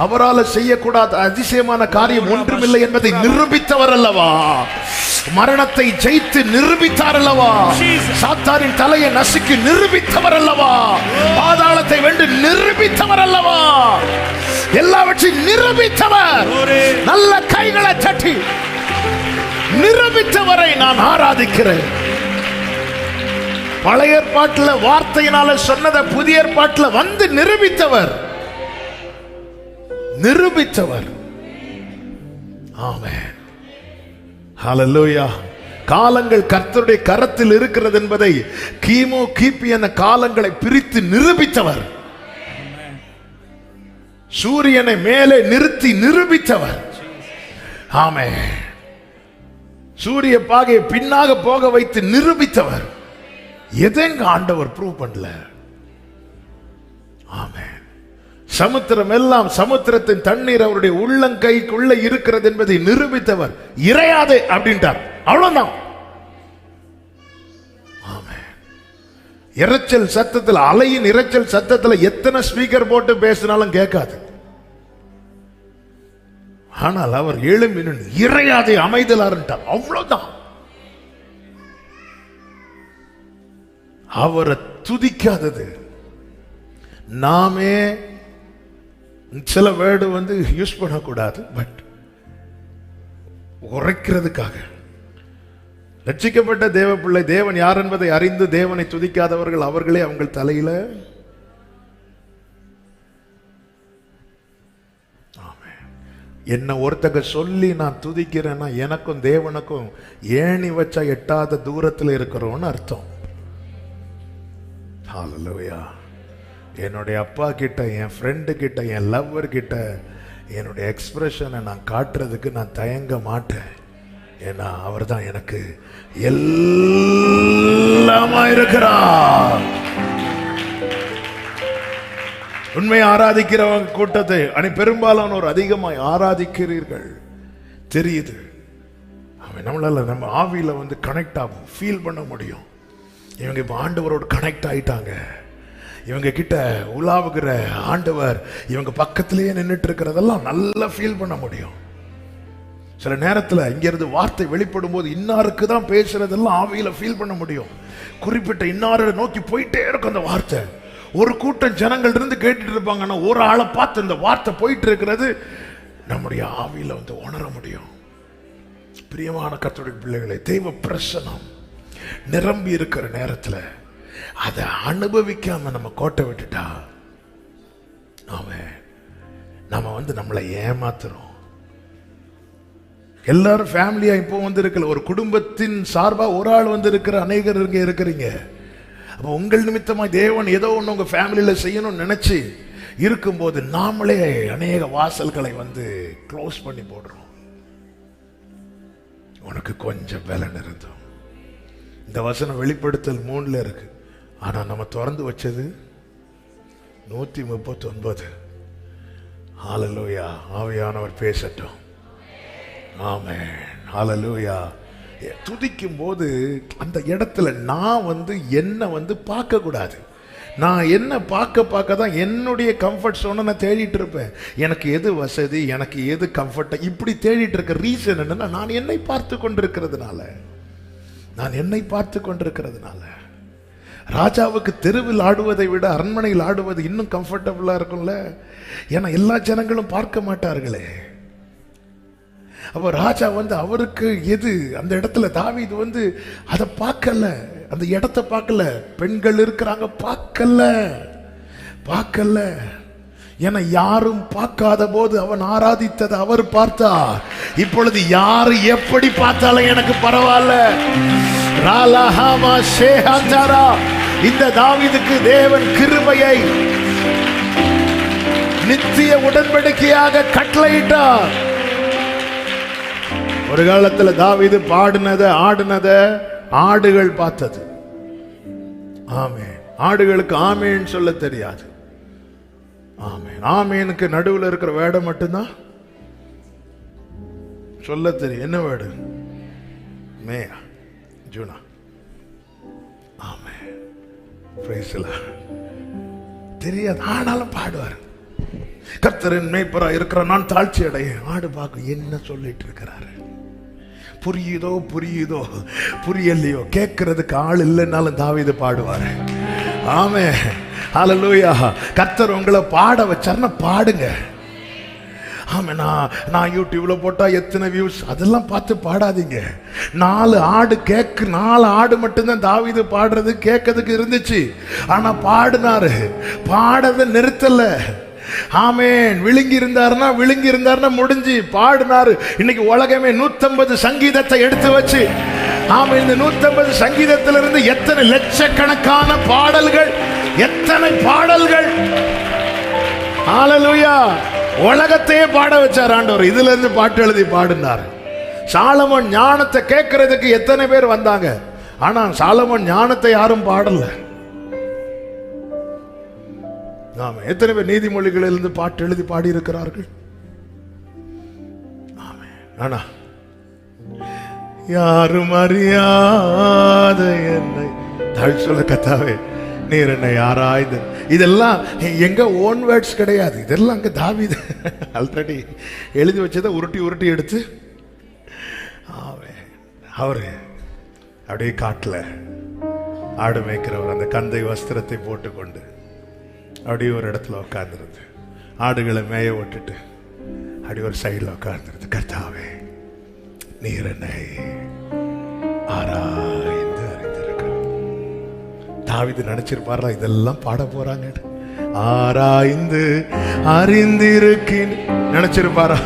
அவரால் செய்யக்கூடாத அதிசயமான காரியம் ஒன்றுமில்லை என்பதை நிரூபித்தவர் அல்லவா? மரணத்தை ஜெயித்து நிரூபித்தார் அல்லவா? சாத்தானின் தலையை நசுக்கி நிரூபித்தவர் அல்லவா? பாதாளத்தை வென்று நிரூபித்தவர் அல்லவா? எல்லாவற்றையும் நிரூபித்தவர். நல்ல கைகளை தட்டி நிரூபித்தவரை நான் ஆராதிக்கிறேன். பழைய ஏற்பாட்டில் வார்த்தையினால சொன்னதை புதிய ஏற்பாட்டில் வந்து நிரூபித்தவர். ஆமென். ஹல்லேலூயா. காலங்கள் கர்த்தருடைய கரத்தில் இருக்கிறது என்பதை கிமு கிபி என காலங்களை பிரித்து நிரூபித்தவர். சூரியனை மேலே நிறுத்தி நிரூபித்தவர். ஆமென். சூரிய பாகையை பின்னாக போக வைத்து நிரூபித்தவர். எதெங்க ஆண்டவர் ப்ரூவ் பண்ணல? ஆமென். சமுத்திரம் எல்லாம், சமுத்திரத்தின் தண்ணீர் அவருடைய உள்ளங்கைக்குள்ள இருக்கிறது என்பதை நிரூபித்தவர். இறையாதே அப்படின்ட்டார், அவ்வளவுதான். ஆமென். இரைச்சல் சத்தத்தில், அலையின் இரைச்சல் சத்தத்தில் எத்தனை ஸ்பீக்கர் போட்டு பேசினாலும் கேட்காது. ஆனால் அவர் எழும்பி நின்று இறையாதே அமைதலார்ன்ட்டார், அவ்வளவுதான். அவரை துதிக்காதது நாமே சில வேர்டு யூஸ் பண்ணக்கூடாது, பட் உரைக்கிறதுக்காக. ரட்சிக்கப்பட்ட தேவ பிள்ளை தேவன் யார் என்பதை அறிந்து தேவனை துதிக்காதவர்கள் அவர்களே அவங்க தலையில. என்ன ஒருத்தங்க சொல்லி நான் துதிக்கிறேன்னா எனக்கும் தேவனுக்கும் ஏணி வச்சா எட்டாத தூரத்தில் இருக்கிறோம்னு அர்த்தம். ஹல்லேலூயா. என்னுடைய அப்பா கிட்ட, என் ஃப்ரெண்டு கிட்ட, என் லவ்வர் கிட்ட என்னுடைய எக்ஸ்பிரஷனை நான் காட்டுறதுக்கு நான் தயங்க மாட்டேன். ஏன்னா அவர் தான் எனக்கு எல்லாமா இருக்கிறார். உண்மையை ஆராதிக்கிறவங்க கூட்டத்தை பெரும்பாலானோர் அதிகமாய் ஆராதிக்கிறீர்கள் தெரியுது. அவன் நம்மளால நம்ம ஆவியில கனெக்ட் ஆகும், ஃபீல் பண்ண முடியும். இவங்க இப்ப ஆண்டவரோடு கனெக்ட் ஆயிட்டாங்க. இவங்க கிட்ட உலாவுகிற ஆண்டவர் இவங்க பக்கத்திலேயே நின்றுட்டு இருக்கிறதெல்லாம் நல்லா ஃபீல் பண்ண முடியும். சில நேரத்தில் இங்கிருந்து வார்த்தை வெளிப்படும் போது இன்னாருக்கு தான் பேசுறதெல்லாம் ஆவியில ஃபீல் பண்ண முடியும். குறிப்பிட்ட இன்னாரை நோக்கி போயிட்டே இருக்கும் அந்த வார்த்தை. ஒரு கூட்டம் ஜனங்கள் இருந்து கேட்டுட்டு இருப்பாங்கன்னா ஒரு ஆளை பார்த்து இந்த வார்த்தை போயிட்டு இருக்கிறது நம்முடைய ஆவியில உணர முடியும். பிரியமான கர்த்தருடைய பிள்ளைகளை, தெய்வ பிரசன்னம் நிரம்பி இருக்கிற நேரத்துல அதை அனுபவிக்காம நம்ம கோட்டை விட்டுட்டா நம்ம நம்மளை ஏமாத்துறோம். எல்லாரும் ஃபேமிலியா இப்போ இருக்கல, ஒரு குடும்பத்தின் சார்பா ஒரு ஆள் இருக்கிற அநேகர் இங்க இருக்கிறீங்க. அப்போ உங்கள் நிமித்தமா தேவன் ஏதோ ஒன்று உங்க ஃபேமிலியில செய்யணும்னு நினைச்சு இருக்கும்போது நாமளே அநேக வாசல்களை க்ளோஸ் பண்ணி போடுறோம். உனக்கு கொஞ்சம் பலன் இருந்தோம். இந்த வசனம் வெளிப்படுத்தல் 3 இருக்கு. ஆனா நம்ம திறந்து வச்சது 139. ஹல்லேலூயா. ஆவியானவர் பேசட்டும். ஆமென். ஹல்லேலூயா. துதிக்கும் போது அந்த இடத்துல நான் என்ன பார்க்க கூடாது. நான் என்ன பார்க்க தான் என்னுடைய கம்ஃபர்ட் சோனை நான் தேடிட்டு இருப்பேன். எனக்கு எது வசதி, எனக்கு எது கம்ஃபர்ட், இப்படி தேடிட்டு இருக்க ரீசன் என்னன்னா நான் என்னை பார்த்து கொண்டிருக்கிறதுனால. ராஜாவுக்கு தெருவில் ஆடுவதை விட அரண்மனையில் ஆடுவது இன்னும் கம்ஃபர்டபுளா இருக்கும்ல. ஏன்னா எல்லா ஜனங்களும் பார்க்க மாட்டார்களே. அப்ப ராஜா அவருக்கு எது அந்த இடத்துல தாவீது அதை பார்க்கல, அந்த இடத்தை பார்க்கல. பெண்கள் இருக்கிறாங்க, பார்க்கல. ஏன்னா யாரும் பார்க்காத போது அவன் ஆராதித்ததை அவர் பார்த்தார். இப்பொழுது யாரு எப்படி பார்த்தாலும் எனக்கு பரவாயில்ல. இந்த தாவீதுக்கு தேவன் கிருபையை நித்திய உடன்படிக்கையாக கட்டளையிட்டார். ஒரு காலத்துல தாவீது ஆடினத ஆடுகள் பார்த்தது. ஆமென். ஆடுகளுக்கு ஆமேன் சொல்ல தெரியாது. ஆமென். ஆமேனுக்கு நடுவில் இருக்கிற வேடம் மட்டும்தான் சொல்ல தெரியும். என்ன வேடு? மேயா, ஜூனா. ஆமென். Praise the Lord. தெரியாது, ஆனாலும் பாடுவார். கர்த்தரின் மேய்ப்பரா இருக்கிற நான் தாழ்ச்சி அடைய ஆடு பார்க்க என்ன சொல்லிட்டு இருக்கிறாரு. புரியுதோ புரியலையோ கேட்கறதுக்கு ஆள் இல்லைன்னாலும் தாவீது பாடுவாரு. ஆமென். ஹல்லேலூயா. கர்த்தர் உங்களை பாட வச்சாருன்னா பாடுங்க. ஆமென். நான் யூடியூப்ல போட்டா எத்தனை வியூஸ் அதெல்லாம் பார்த்து பாடாதீங்க. 4 ஆடு மட்டும்தான் தாவீது பாடுறது கேட்கறதுக்கு இருந்துச்சு. ஆனா பாடினாரு, பாடதை நிறுத்தல. ஆமென். விழுங்கி இருந்தாருன்னா முடிஞ்சு பாடினாரு. இன்னைக்கு உலகமே 150 சங்கீதத்தை எடுத்து வச்சு, ஆமென், இந்த 150 சங்கீதத்திலிருந்து எத்தனை லட்சக்கணக்கான பாடல்கள், எத்தனை பாடல்கள். ஹல்லேலூயா. உலகத்தையே பாட வச்சார் ஆண்டவர். இதுல இருந்து பாட்டு எழுதி பாடினார். சாலமோன் ஞானத்தை கேட்கறதுக்கு எத்தனை பேர் வந்தாங்க. ஆனா சாலமோன் ஞானத்தை யாரும் பாடல. எத்தனை பேர் நீதிமொழிகளிலிருந்து பாட்டு எழுதி பாடி இருக்கிறார்கள். ஆனா யாரும் அறியாத என்னை தாழ் சொல்ல கத்தாவே நீர் என்னை ஆராய்ந்து. இதெல்லாம் எங்க ஓன் வேர்ட்ஸ் கிடையாது. இதெல்லாம் அங்க தாவீது ஆல்ரெடி எழுதி வச்சதை உருட்டி எடுத்து அவரு அப்படியே காட்டுல ஆடு மேய்க்கிறவர் அந்த கந்தை வஸ்திரத்தை போட்டுக்கொண்டு அப்படியே ஒரு இடத்துல உட்கார்ந்துருது. ஆடுகளை மேய விட்டுட்டு அப்படி ஒரு சைடில் உட்கார்ந்துருது. கர்த்தாவே நீர் என்னை ஆராய்ந்து அறிந்திருக்க. தாவீது நினைச்சிருப்பாரா இதெல்லாம் பாட போறாங்க. ஆராய்ந்து அறிந்திருக்கேன் நினைச்சிருப்பாரா?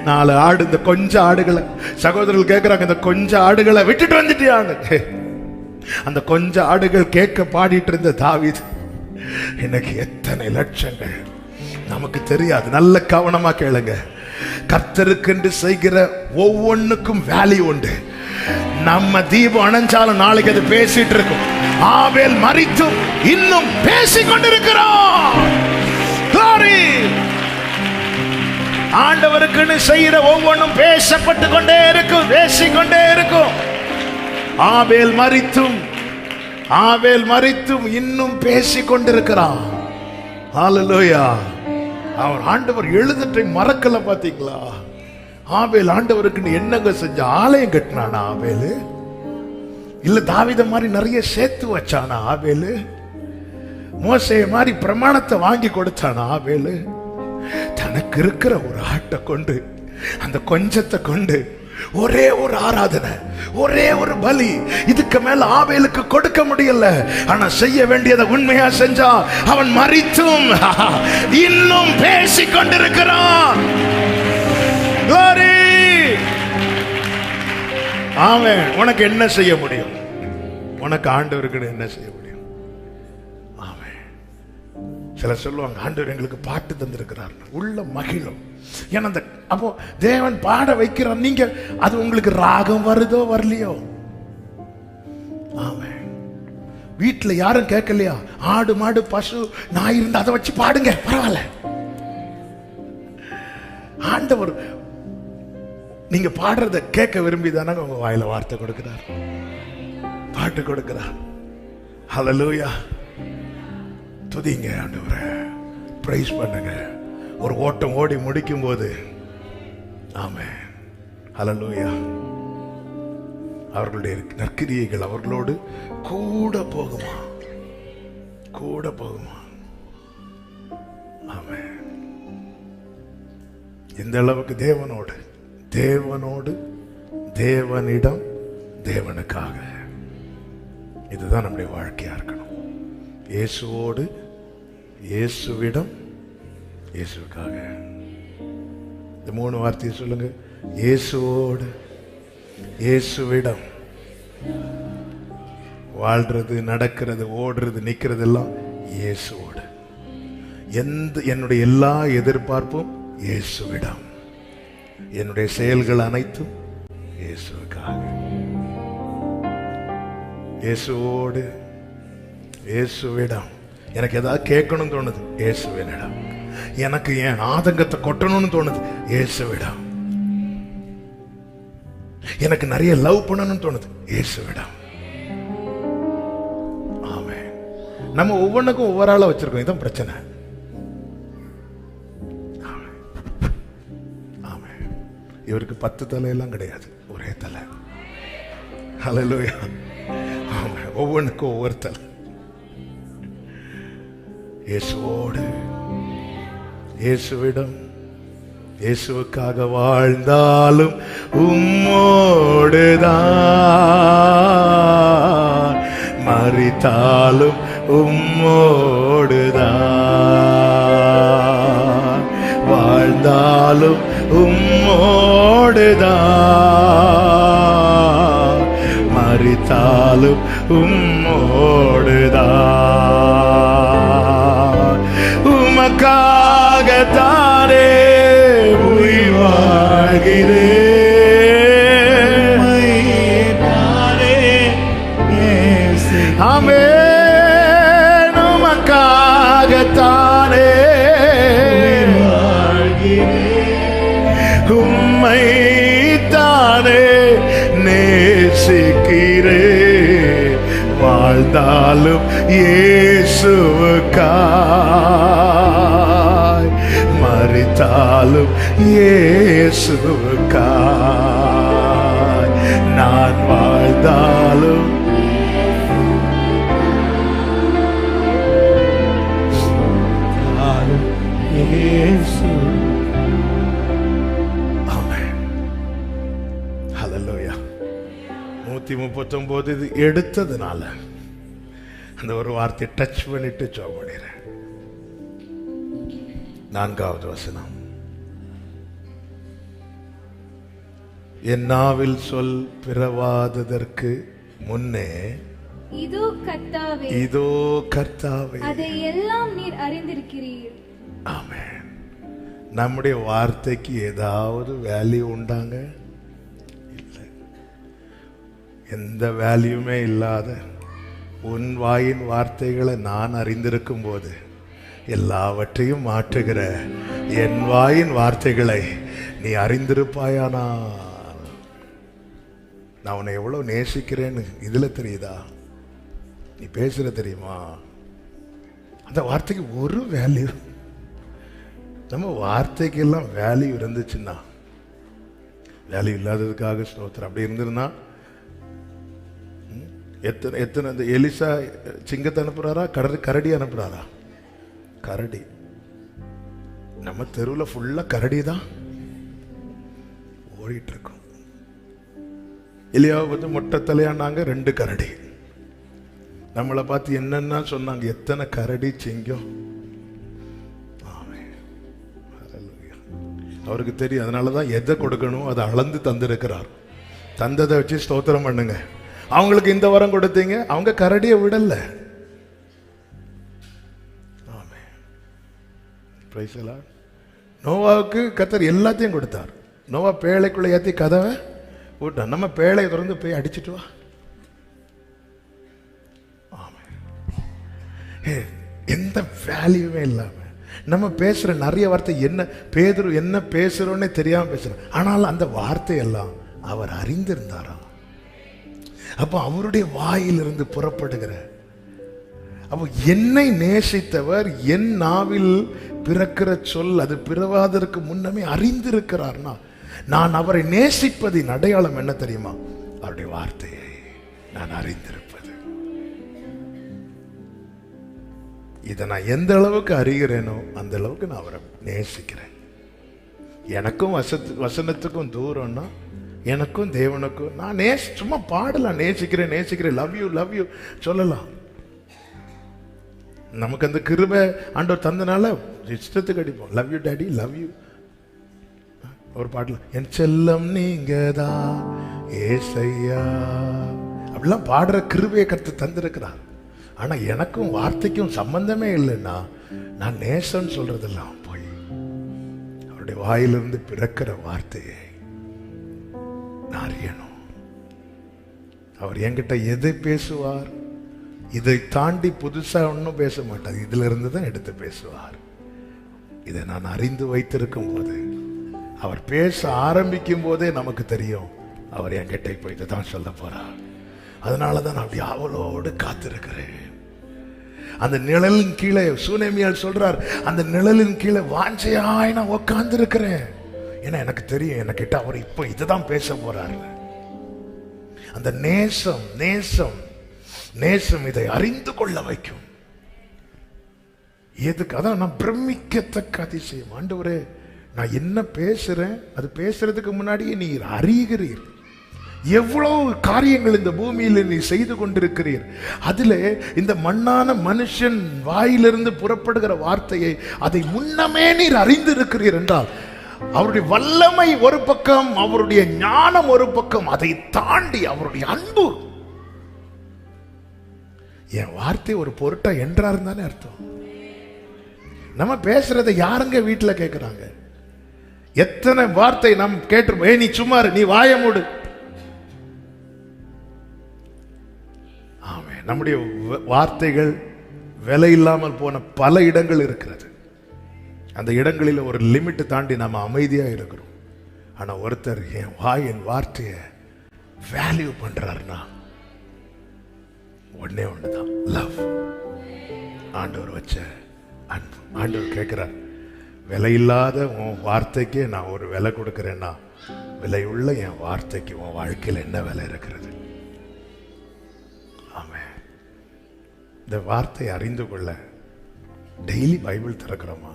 4 ஆடு, இந்த கொஞ்சம் ஆடுகளை சகோதரர்கள் கேட்கிறாங்க, இந்த கொஞ்சம் ஆடுகளை விட்டுட்டு வந்துட்டியான்னு. அந்த கொஞ்சம் ஆடுகள் கேட்க பாடிட்டு இருந்த தாவீது இன்னைக்கு எத்தனை லட்சங்கள் நமக்கு தெரியாது. நல்ல கவனமா கேளுங்க. கர்த்தருக்கென்று செய்கிற ஒவ்வொன்றுக்கும் வேல்யூ உண்டு. நம்ம தீபம் அணைஞ்சாலும் நாளைக்கு அது பேசிட்டு இருக்கும். ஆபேல் மரித்தும் இன்னும் பேசிக் கொண்டிருக்கிறோம். ஆண்டவருக்குன்னு செய்கிற ஒவ்வொன்றும் பேசப்பட்டு கொண்டே இருக்கும், பேசிக்கொண்டே இருக்கும். ஆபேல் மரித்தும் இன்னும் பேசிக் கொண்டிருக்கிறான். ஹல்லேலூயா. அவர் ஆண்டவர் எழுதட்டை மறக்கல. பாத்தீங்களா? ஆபேல் ஆண்டவருக்கு என்னங்க செஞ்ச? ஆலயம் கட்டினானா ஆபேல்? இல்ல தாவீத மாதிரி நிறைய சேர்த்து வச்சானா ஆபேல்? மோசே மாதிரி பிரமாணத்தை வாங்கி கொடுத்தானா ஆபேல்? தனக்கு இருக்கிற ஒரு ஆட்டை கொண்டு, அந்த கொஞ்சத்தை கொண்டு ஒரே ஒரு ஆராதனை, ஒரே ஒரு பலி, இதுக்கு மேல ஆபேலுக்கு கொடுக்க முடியல. ஆனா செய்ய வேண்டியதை உண்மையா செஞ்சா அவன் மரித்தும் இன்னும் பேசிக் கொண்டிருக்கிறான். ஆமென். உனக்கு என்ன செய்ய முடியும்? உனக்கு ஆண்டவருக்கு என்ன செய்ய முடியும்? சில சொல்லுவாங்க, ஆண்டவர் எங்களுக்கு பாட்டு தந்திருக்கிறார், உள்ள மகிழும். ஏன்னா அப்போ தேவன் பாட வைக்கிறார். நீங்க அது உங்களுக்கு ராகம் வருதோ வரலையோ, ஆமென். வீட்டுல யாரும் கேட்கலையா? ஆடு மாடு பசு நாய் இருந்து அதை வச்சு பாடுங்க, பரவாயில்ல. ஆண்டவர் நீங்க பாடுறத கேட்க விரும்பிதானே உங்க வாயில வார்த்தை கொடுக்கிறார், பாட்டு கொடுக்கிறார். ஹல்லேலூயா. துதிங்க ஆண்டவரே, பிரைஸ் பண்ணுங்க. ஒரு ஓட்டம் ஓடி முடிக்கும் போது, ஆமென், ஹல்லேலூயா, அவர்களுடைய நற்கிரியைகள் அவர்களோடு கூட போகுமா, கூட போகுமா. ஆமென். இந்த அளவுக்கு தேவனோடு தேவனிடம் தேவனுக்காக, இதுதான் நம்முடைய வாழ்க்கையா இருக்கணும். இயேசுவோடு இயேசுவிடம் இயேசுக்காக. இந்த 3 வார்த்தையை சொல்லுங்க. இயேசுவோடு இயேசுவிடம். வாழ்றது, நடக்கிறது, ஓடுறது, நிக்கிறது எல்லாம் இயேசுவோடு. என்னுடைய எல்லா எதிர்பார்ப்பும் இயேசுவிடம். என்னுடைய செயல்கள் அனைத்தும் இயேசுக்காக. இயேசுவோடு இயேசுவிடம். எனக்கு ஏதாவது கேட்கணும்னு தோணுது, இயேசுவினிடம். எனக்கு என் ஆதங்கத்தை கொட்டணும்னு தோணுது, இயேசுவிடம். எனக்கு நிறைய லவ் பண்ணணும்னு தோணுது, இயேசுவிடம். ஆமென். நம்ம ஒவ்வொன்றுக்கும் ஒவ்வொரு ஆளா வச்சிருக்கோம், இதான் பிரச்சனை. ஆமென். இவருக்கு 10 தலையெல்லாம் கிடையாது, ஒரே தலை. ஹல்லேலூயா. ஆமென். ஒவ்வொன்றுக்கும் ஒவ்வொரு தலை. இயேசுவோடு இயேசுவிடம். இயேசுவுக்காக வாழ்ந்தாலும் உம்மோடுதான், மரித்தாலும் உம்மோடுதான், வாழ்ந்தாலும் உம்மோடுதான், மரித்தாலும் உம்மோடுதான். உமக்காகத்தானே உயிர் வாழ்கிறேன். ஆமென். உமக்காகத்தானே உம்மை தானே நேசிக்கிறேன். வாழ்ந்தாலும் இயேசுவுக்காய், மரித்தாலும் இயேசுவுக்காய். நான் வாழ்ந்தாலும் இயேசு. ஆமென். ஹல்லேலூயா. 139 இது எடுத்ததுனால அந்த ஒரு வார்த்தையை டச் பண்ணிட்டு ஜெபம் பண்ணிடுறேன். 4வது வசனம். என் நாவில் சொல் பிறவாததற்கு முன்னே இதோ கர்த்தாவே, இதோ கர்த்தாவே, அதை எல்லாம் நீர் அறிந்திருக்கிறீர். ஆமென். நம்முடைய வார்த்தைக்கு ஏதாவது வேல்யூ உண்டாங்க? இல்லை. எந்த வேல்யூமே இல்லாத உன் வாயின் வார்த்தைகளை நான் அறிந்திருக்கும் போது எல்லாவற்றையும் மாற்றுகிற என் வாயின் வார்த்தைகளை நீ அறிந்திருப்பாயானா? நான் உன்னை எவ்வளவு நேசிக்கிறேன்னு இதுல தெரியுதா? நீ பேசுற தெரியுமா? அந்த வார்த்தைக்கு ஒரு வேல்யூ. நம்ம வார்த்தைக்கெல்லாம் வேல்யூ இருந்துச்சுன்னா, வேல்யூ இல்லாததுக்காக ஸ்தோத்திரம். அப்படி இருந்திருந்தா எத்தனை அந்த எலிசா சிங்கத்தை அனுப்புறாரா, கரடி அனுப்புறாரா? கரடி. நம்ம தெருவில் ஃபுல்லா கரடி தான் ஓடிட்டு இருக்கும். எலியாவை வந்து மொட்டை தலையானாங்க, 2 கரடி. நம்மளை பார்த்து என்னன்னா சொன்னாங்க, எத்தனை கரடி சிங்கம். அவருக்கு தெரியும். அதனாலதான் எதை கொடுக்கணும் அதை அளந்து தந்திருக்கிறார். தந்ததை வச்சு ஸ்தோத்திரம் பண்ணுங்க. அவங்களுக்கு இந்த வரம் கொடுத்தீங்க, அவங்க கரடியை விடல. நோவாவுக்கு கர்த்தர் எல்லாத்தையும் கொடுத்தார். நோவா பேழைக்குள்ள ஏத்தி கதவை போட்டான். நம்ம பேழையை திறந்து போய் அடிச்சுட்டு வா. எந்த வேல்யூமே இல்லாம நம்ம பேசுற நிறைய வார்த்தை என்ன பேதுரு என்ன பேசுறோன்னே தெரியாம பேசுறோம். ஆனால் அந்த வார்த்தை எல்லாம் அவர் அறிந்திருந்தாராம். அப்போ அவருடைய வாயிலிருந்து புறப்படுகிற, அப்போ என்னை நேசித்தவர் என் நாவில் பிறக்கிற சொல் அது பிறவாதற்கு முன்னமே அறிந்திருக்கிறார்னா, நான் அவரை நேசிப்பதின் அடையாளம் என்ன தெரியுமா? அவருடைய வார்த்தையை நான் அறிந்திருப்பது. இதை நான் எந்த அளவுக்கு அறிகிறேனோ அந்த அளவுக்கு நான் அவரை நேசிக்கிறேன். எனக்கும் வசனத்துக்கும் தூரம்னா, எனக்கும் தேவனுக்கும் நான் சும்மா பாடலாம், நேசிக்கிறேன் நேசிக்கிறேன், லவ் யூ லவ் யூ சொல்லலாம். நமக்கு அந்த கிருபை ஆண்டவர் தந்தனால இஷ்டத்துக்கு அடிப்போம். Love you daddy love you. ஒரு பாட்டுல என் செல்லம் நீங்கதான் ஏசையா அப்படிலாம் பாடுற கிருபையை கர்த்தர் தந்திருக்கிறார். ஆனா எனக்கும் வார்த்தைக்கும் சம்பந்தமே இல்லைன்னா நான் நேசன் சொல்றதெல்லாம் போய் அவருடைய வாயிலிருந்து பிறக்கிற வார்த்தையை நான் அறியணும். அவர் என்கிட்ட எதை பேசுவார், இதை தாண்டி புதுசா ஒன்றும் பேச மாட்டார். இதுல இருந்து தான் எடுத்து பேசுவார். இதை நான் அறிந்து வைத்திருக்கும் போது, அவர் பேச ஆரம்பிக்கும் போதே நமக்கு தெரியும் அவர் என்கிட்ட இப்போ இதை தான் சொல்ல போறார். அதனாலதான் நான் அப்படி ஆவலோடு காத்திருக்கிறேன். அந்த நிழலின் கீழே சூனேமியால் சொல்றார், அந்த நிழலின் கீழே வாஞ்சையாய் நான் உட்கார்ந்து இருக்கிறேன். ஏன்னா எனக்கு தெரியும் என்கிட்ட அவர் இப்போ இதுதான் பேச போறாரு. அந்த நேசம் நேசம் நேசம் இதை அறிந்து கொள்ள வைக்கும். எதுக்கு? அதான் நான் பிரமிக்கத்தக்க அதிசயம். ஆண்டவரே, நான் என்ன பேசுறேன் அது பேசுறதுக்கு முன்னாடியே நீர் அறிகிறீர். எவ்வளவு காரியங்கள் இந்த பூமியில் நீ செய்து கொண்டிருக்கிறீர். அதில் இந்த மண்ணான மனுஷன் வாயிலிருந்து புறப்படுகிற வார்த்தையை அதை முன்னமே நீர் அறிந்திருக்கிறீர் என்றால், அவருடைய வல்லமை ஒரு பக்கம், அவருடைய ஞானம் ஒரு பக்கம், அதை தாண்டி அவருடைய அன்பு. என் வார்த்தை ஒரு பொருட்டா என்றார் தானே அர்த்தம். நம்ம பேசுறதை யாருங்க வீட்டுல கேட்கிறாங்க? எத்தனை வார்த்தை நாம் கேட்டு, நீ சும்மா நீ வாய மூடு. ஆமே, நம்முடைய வார்த்தைகள் விலை இல்லாமல் போன பல இடங்கள் இருக்கிறது. அந்த இடங்களில் ஒரு லிமிட் தாண்டி நம்ம அமைதியா இருக்கிறோம். ஆனா ஒருத்தர் என் வாயின் வார்த்தையை வேல்யூ பண்றாருன்னா ஒன்னே ஒண்ணுதான், லவ். ஆண்டவர் வச்ச அன்பு. ஆண்டவர் கேட்கிறார், விலையில்லாத உன் வார்த்தைக்கே நான் ஒரு விலை கொடுக்கிறேன்னா, விலையுள்ள என் வார்த்தைக்கு உன் வாழ்க்கையில் என்ன விலை இருக்கிறது? ஆமென். இந்த வார்த்தையை அறிந்து கொள்ள டெய்லி பைபிள் திறக்கிறோமா?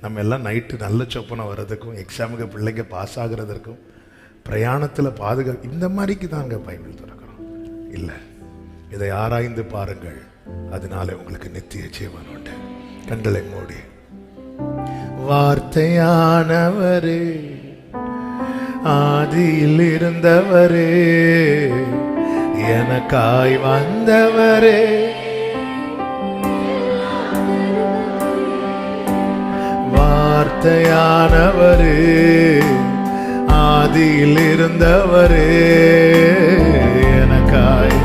நம்ம எல்லாம் நைட்டு நல்ல சொப்பனை வர்றதுக்கும், எக்ஸாமுக்கு பிள்ளைங்க பாஸ் ஆகுறதற்கும், பிரயாணத்தில் பாதுகாப்பு, இந்த மாதிரிக்கு தாங்க பைபிள் திறக்கிறோம். இல்லை, இதை ஆராய்ந்து பாருங்கள், அதனால உங்களுக்கு நித்திய ஜீவன் உண்டு. கண்களை மூடி, வார்த்தையானவரே, ஆதியில் இருந்தவரே, எனக்காய் வந்தவரே, வார்த்தையானவரே, ஆதியில் இருந்தவரே, எனக்காய்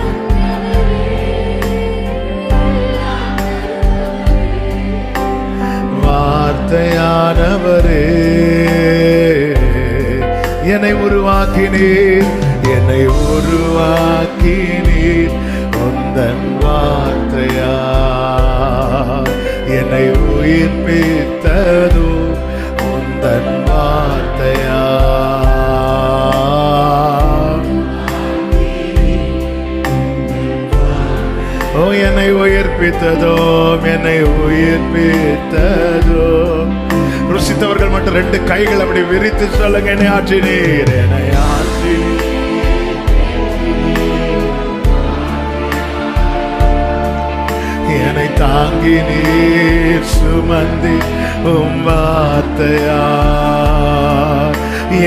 வார்த்தையானவரே, என்னை உருவாக்கினீர், என்னை உருவாக்கினீர் உந்தன் வார்த்தையா, என்னை உயிர்ப்பித்ததோ உந்தன் வார்த்தையா, ஓ என்னை உயிர்ப்பித்ததோ, என்னை உயிர்ப்பித்ததோ. ருசித்தவர்கள் மட்டும் 2 கைகள் அப்படி விரித்து சொல்லுங்க, என்னை ஆற்றினீர், என்னை ஆற்றி, என்னை தாங்கி நீர் சுமந்தி உம் வார்த்தையா,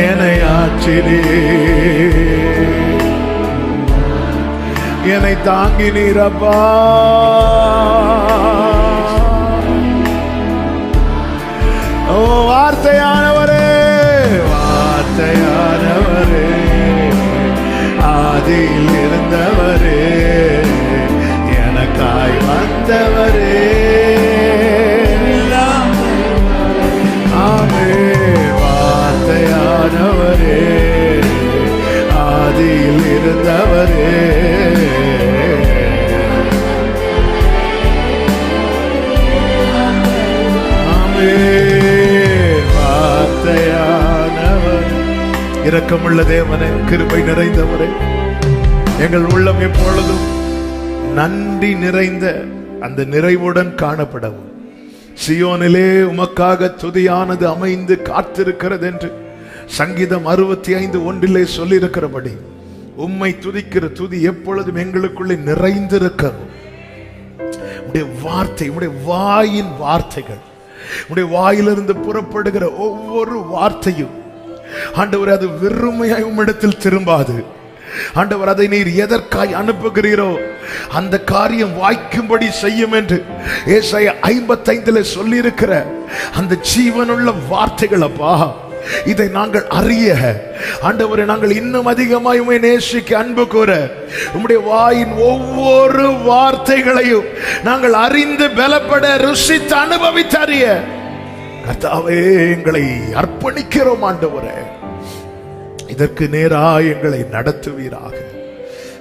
என்னை ஆற்றினீர், என்னை தாங்கி நீரப்பா, ஓ வார்த்தையானவரே, வார்த்தையானவரே, ஆதியில் இருந்தவரே, எனக்காய் வந்தவரே, ஆமே, வார்த்தையானவரே, ஆதியில் இருந்தவரே, ஆமே, வார்த்தையானவர். இரக்கமுள்ள தேவனே, கிருபை நிறைந்தவரே, எங்கள் உள்ளம் எப்பொழுதும் நன்றி நிறைந்த அந்த நிறைவுடன் காணப்படவும், சியோனிலே உமக்காக துதியானது அமைந்து காத்திருக்கிறது என்று சங்கீதம் 65:1 சொல்லியிருக்கிறபடி உம்மை துதிக்கிற துதி எப்பொழுதும் எங்களுக்குள்ளே நிறைந்திருக்கவும், உம்முடைய வார்த்தை, உம்முடைய வாயின் வார்த்தைகள், உம்முடைய வாயிலிருந்து புறப்படுகிற ஒவ்வொரு வார்த்தையும் ஆண்டவர் அது வெறுமையாய் உம்மிடத்தில் திரும்பாது. ஆண்டவர் அதை நீர் எதற்காய் அனுப்புகிறீரோ அந்த காரியம் வாய்க்கும்படி செய்யும் என்று ஏசாயா 55 சொல்லியிருக்கிற அந்த ஜீவனுள்ள வார்த்தைகள் அப்பா, இதை நாங்கள் அறிய ஆண்டவரே, நாங்கள் இன்னும் அதிகமாய் உம்மை நேசிக்க அன்பு கூற உம்முடைய வாயின் ஒவ்வொரு வார்த்தைகளையும் நாங்கள் அறிந்து பலப்பட ருசித்து அனுபவித்து அறிய கர்த்தாவே எங்களை அர்ப்பணிக்கிறோம். ஆண்டவரே, இதற்கு நேராய் எங்களை நடத்துவீராக.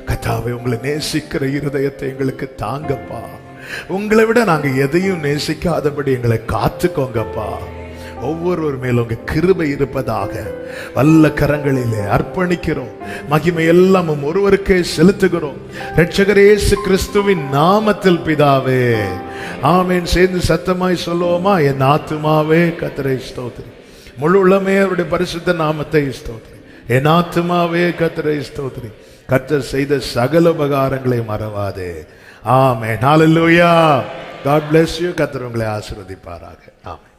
கர்த்தாவே, உங்களை நேசிக்கிற இருதயத்தை எங்களுக்கு தாங்கப்பா. உங்களை விட நாங்க எதையும் நேசிக்காதபடி எங்களை காத்துக்கோங்கப்பா. ஒவ்வொருவர் மேலும் உங்க கிருபை இருப்பதாக வல்ல கரங்களிலே அர்ப்பணிக்கிறோம். மகிமை எல்லாம் ஒருவருக்கே செலுத்துகிறோம். இரட்சகர் இயேசு கிறிஸ்துவின் நாமத்தில் பிதாவே, ஆமென். சேர்ந்து சத்தமாய் சொல்லுவோமா? என் ஆத்துமாவே கர்த்தரை ஸ்தோத்திரி, முழு உள்ளமே அவருடைய பரிசுத்த நாமத்தை ஸ்தோத்திரி. என் ஆத்துமாவே கர்த்தரை ஸ்தோத்திரி, கர்த்தர் செய்த சகல உபகாரங்களை மறவாதே. ஆமென். ஹல்லேலூயா. God bless you. கர்த்தர் உங்களை ஆசீர்வதிப்பாராக. ஆமென்.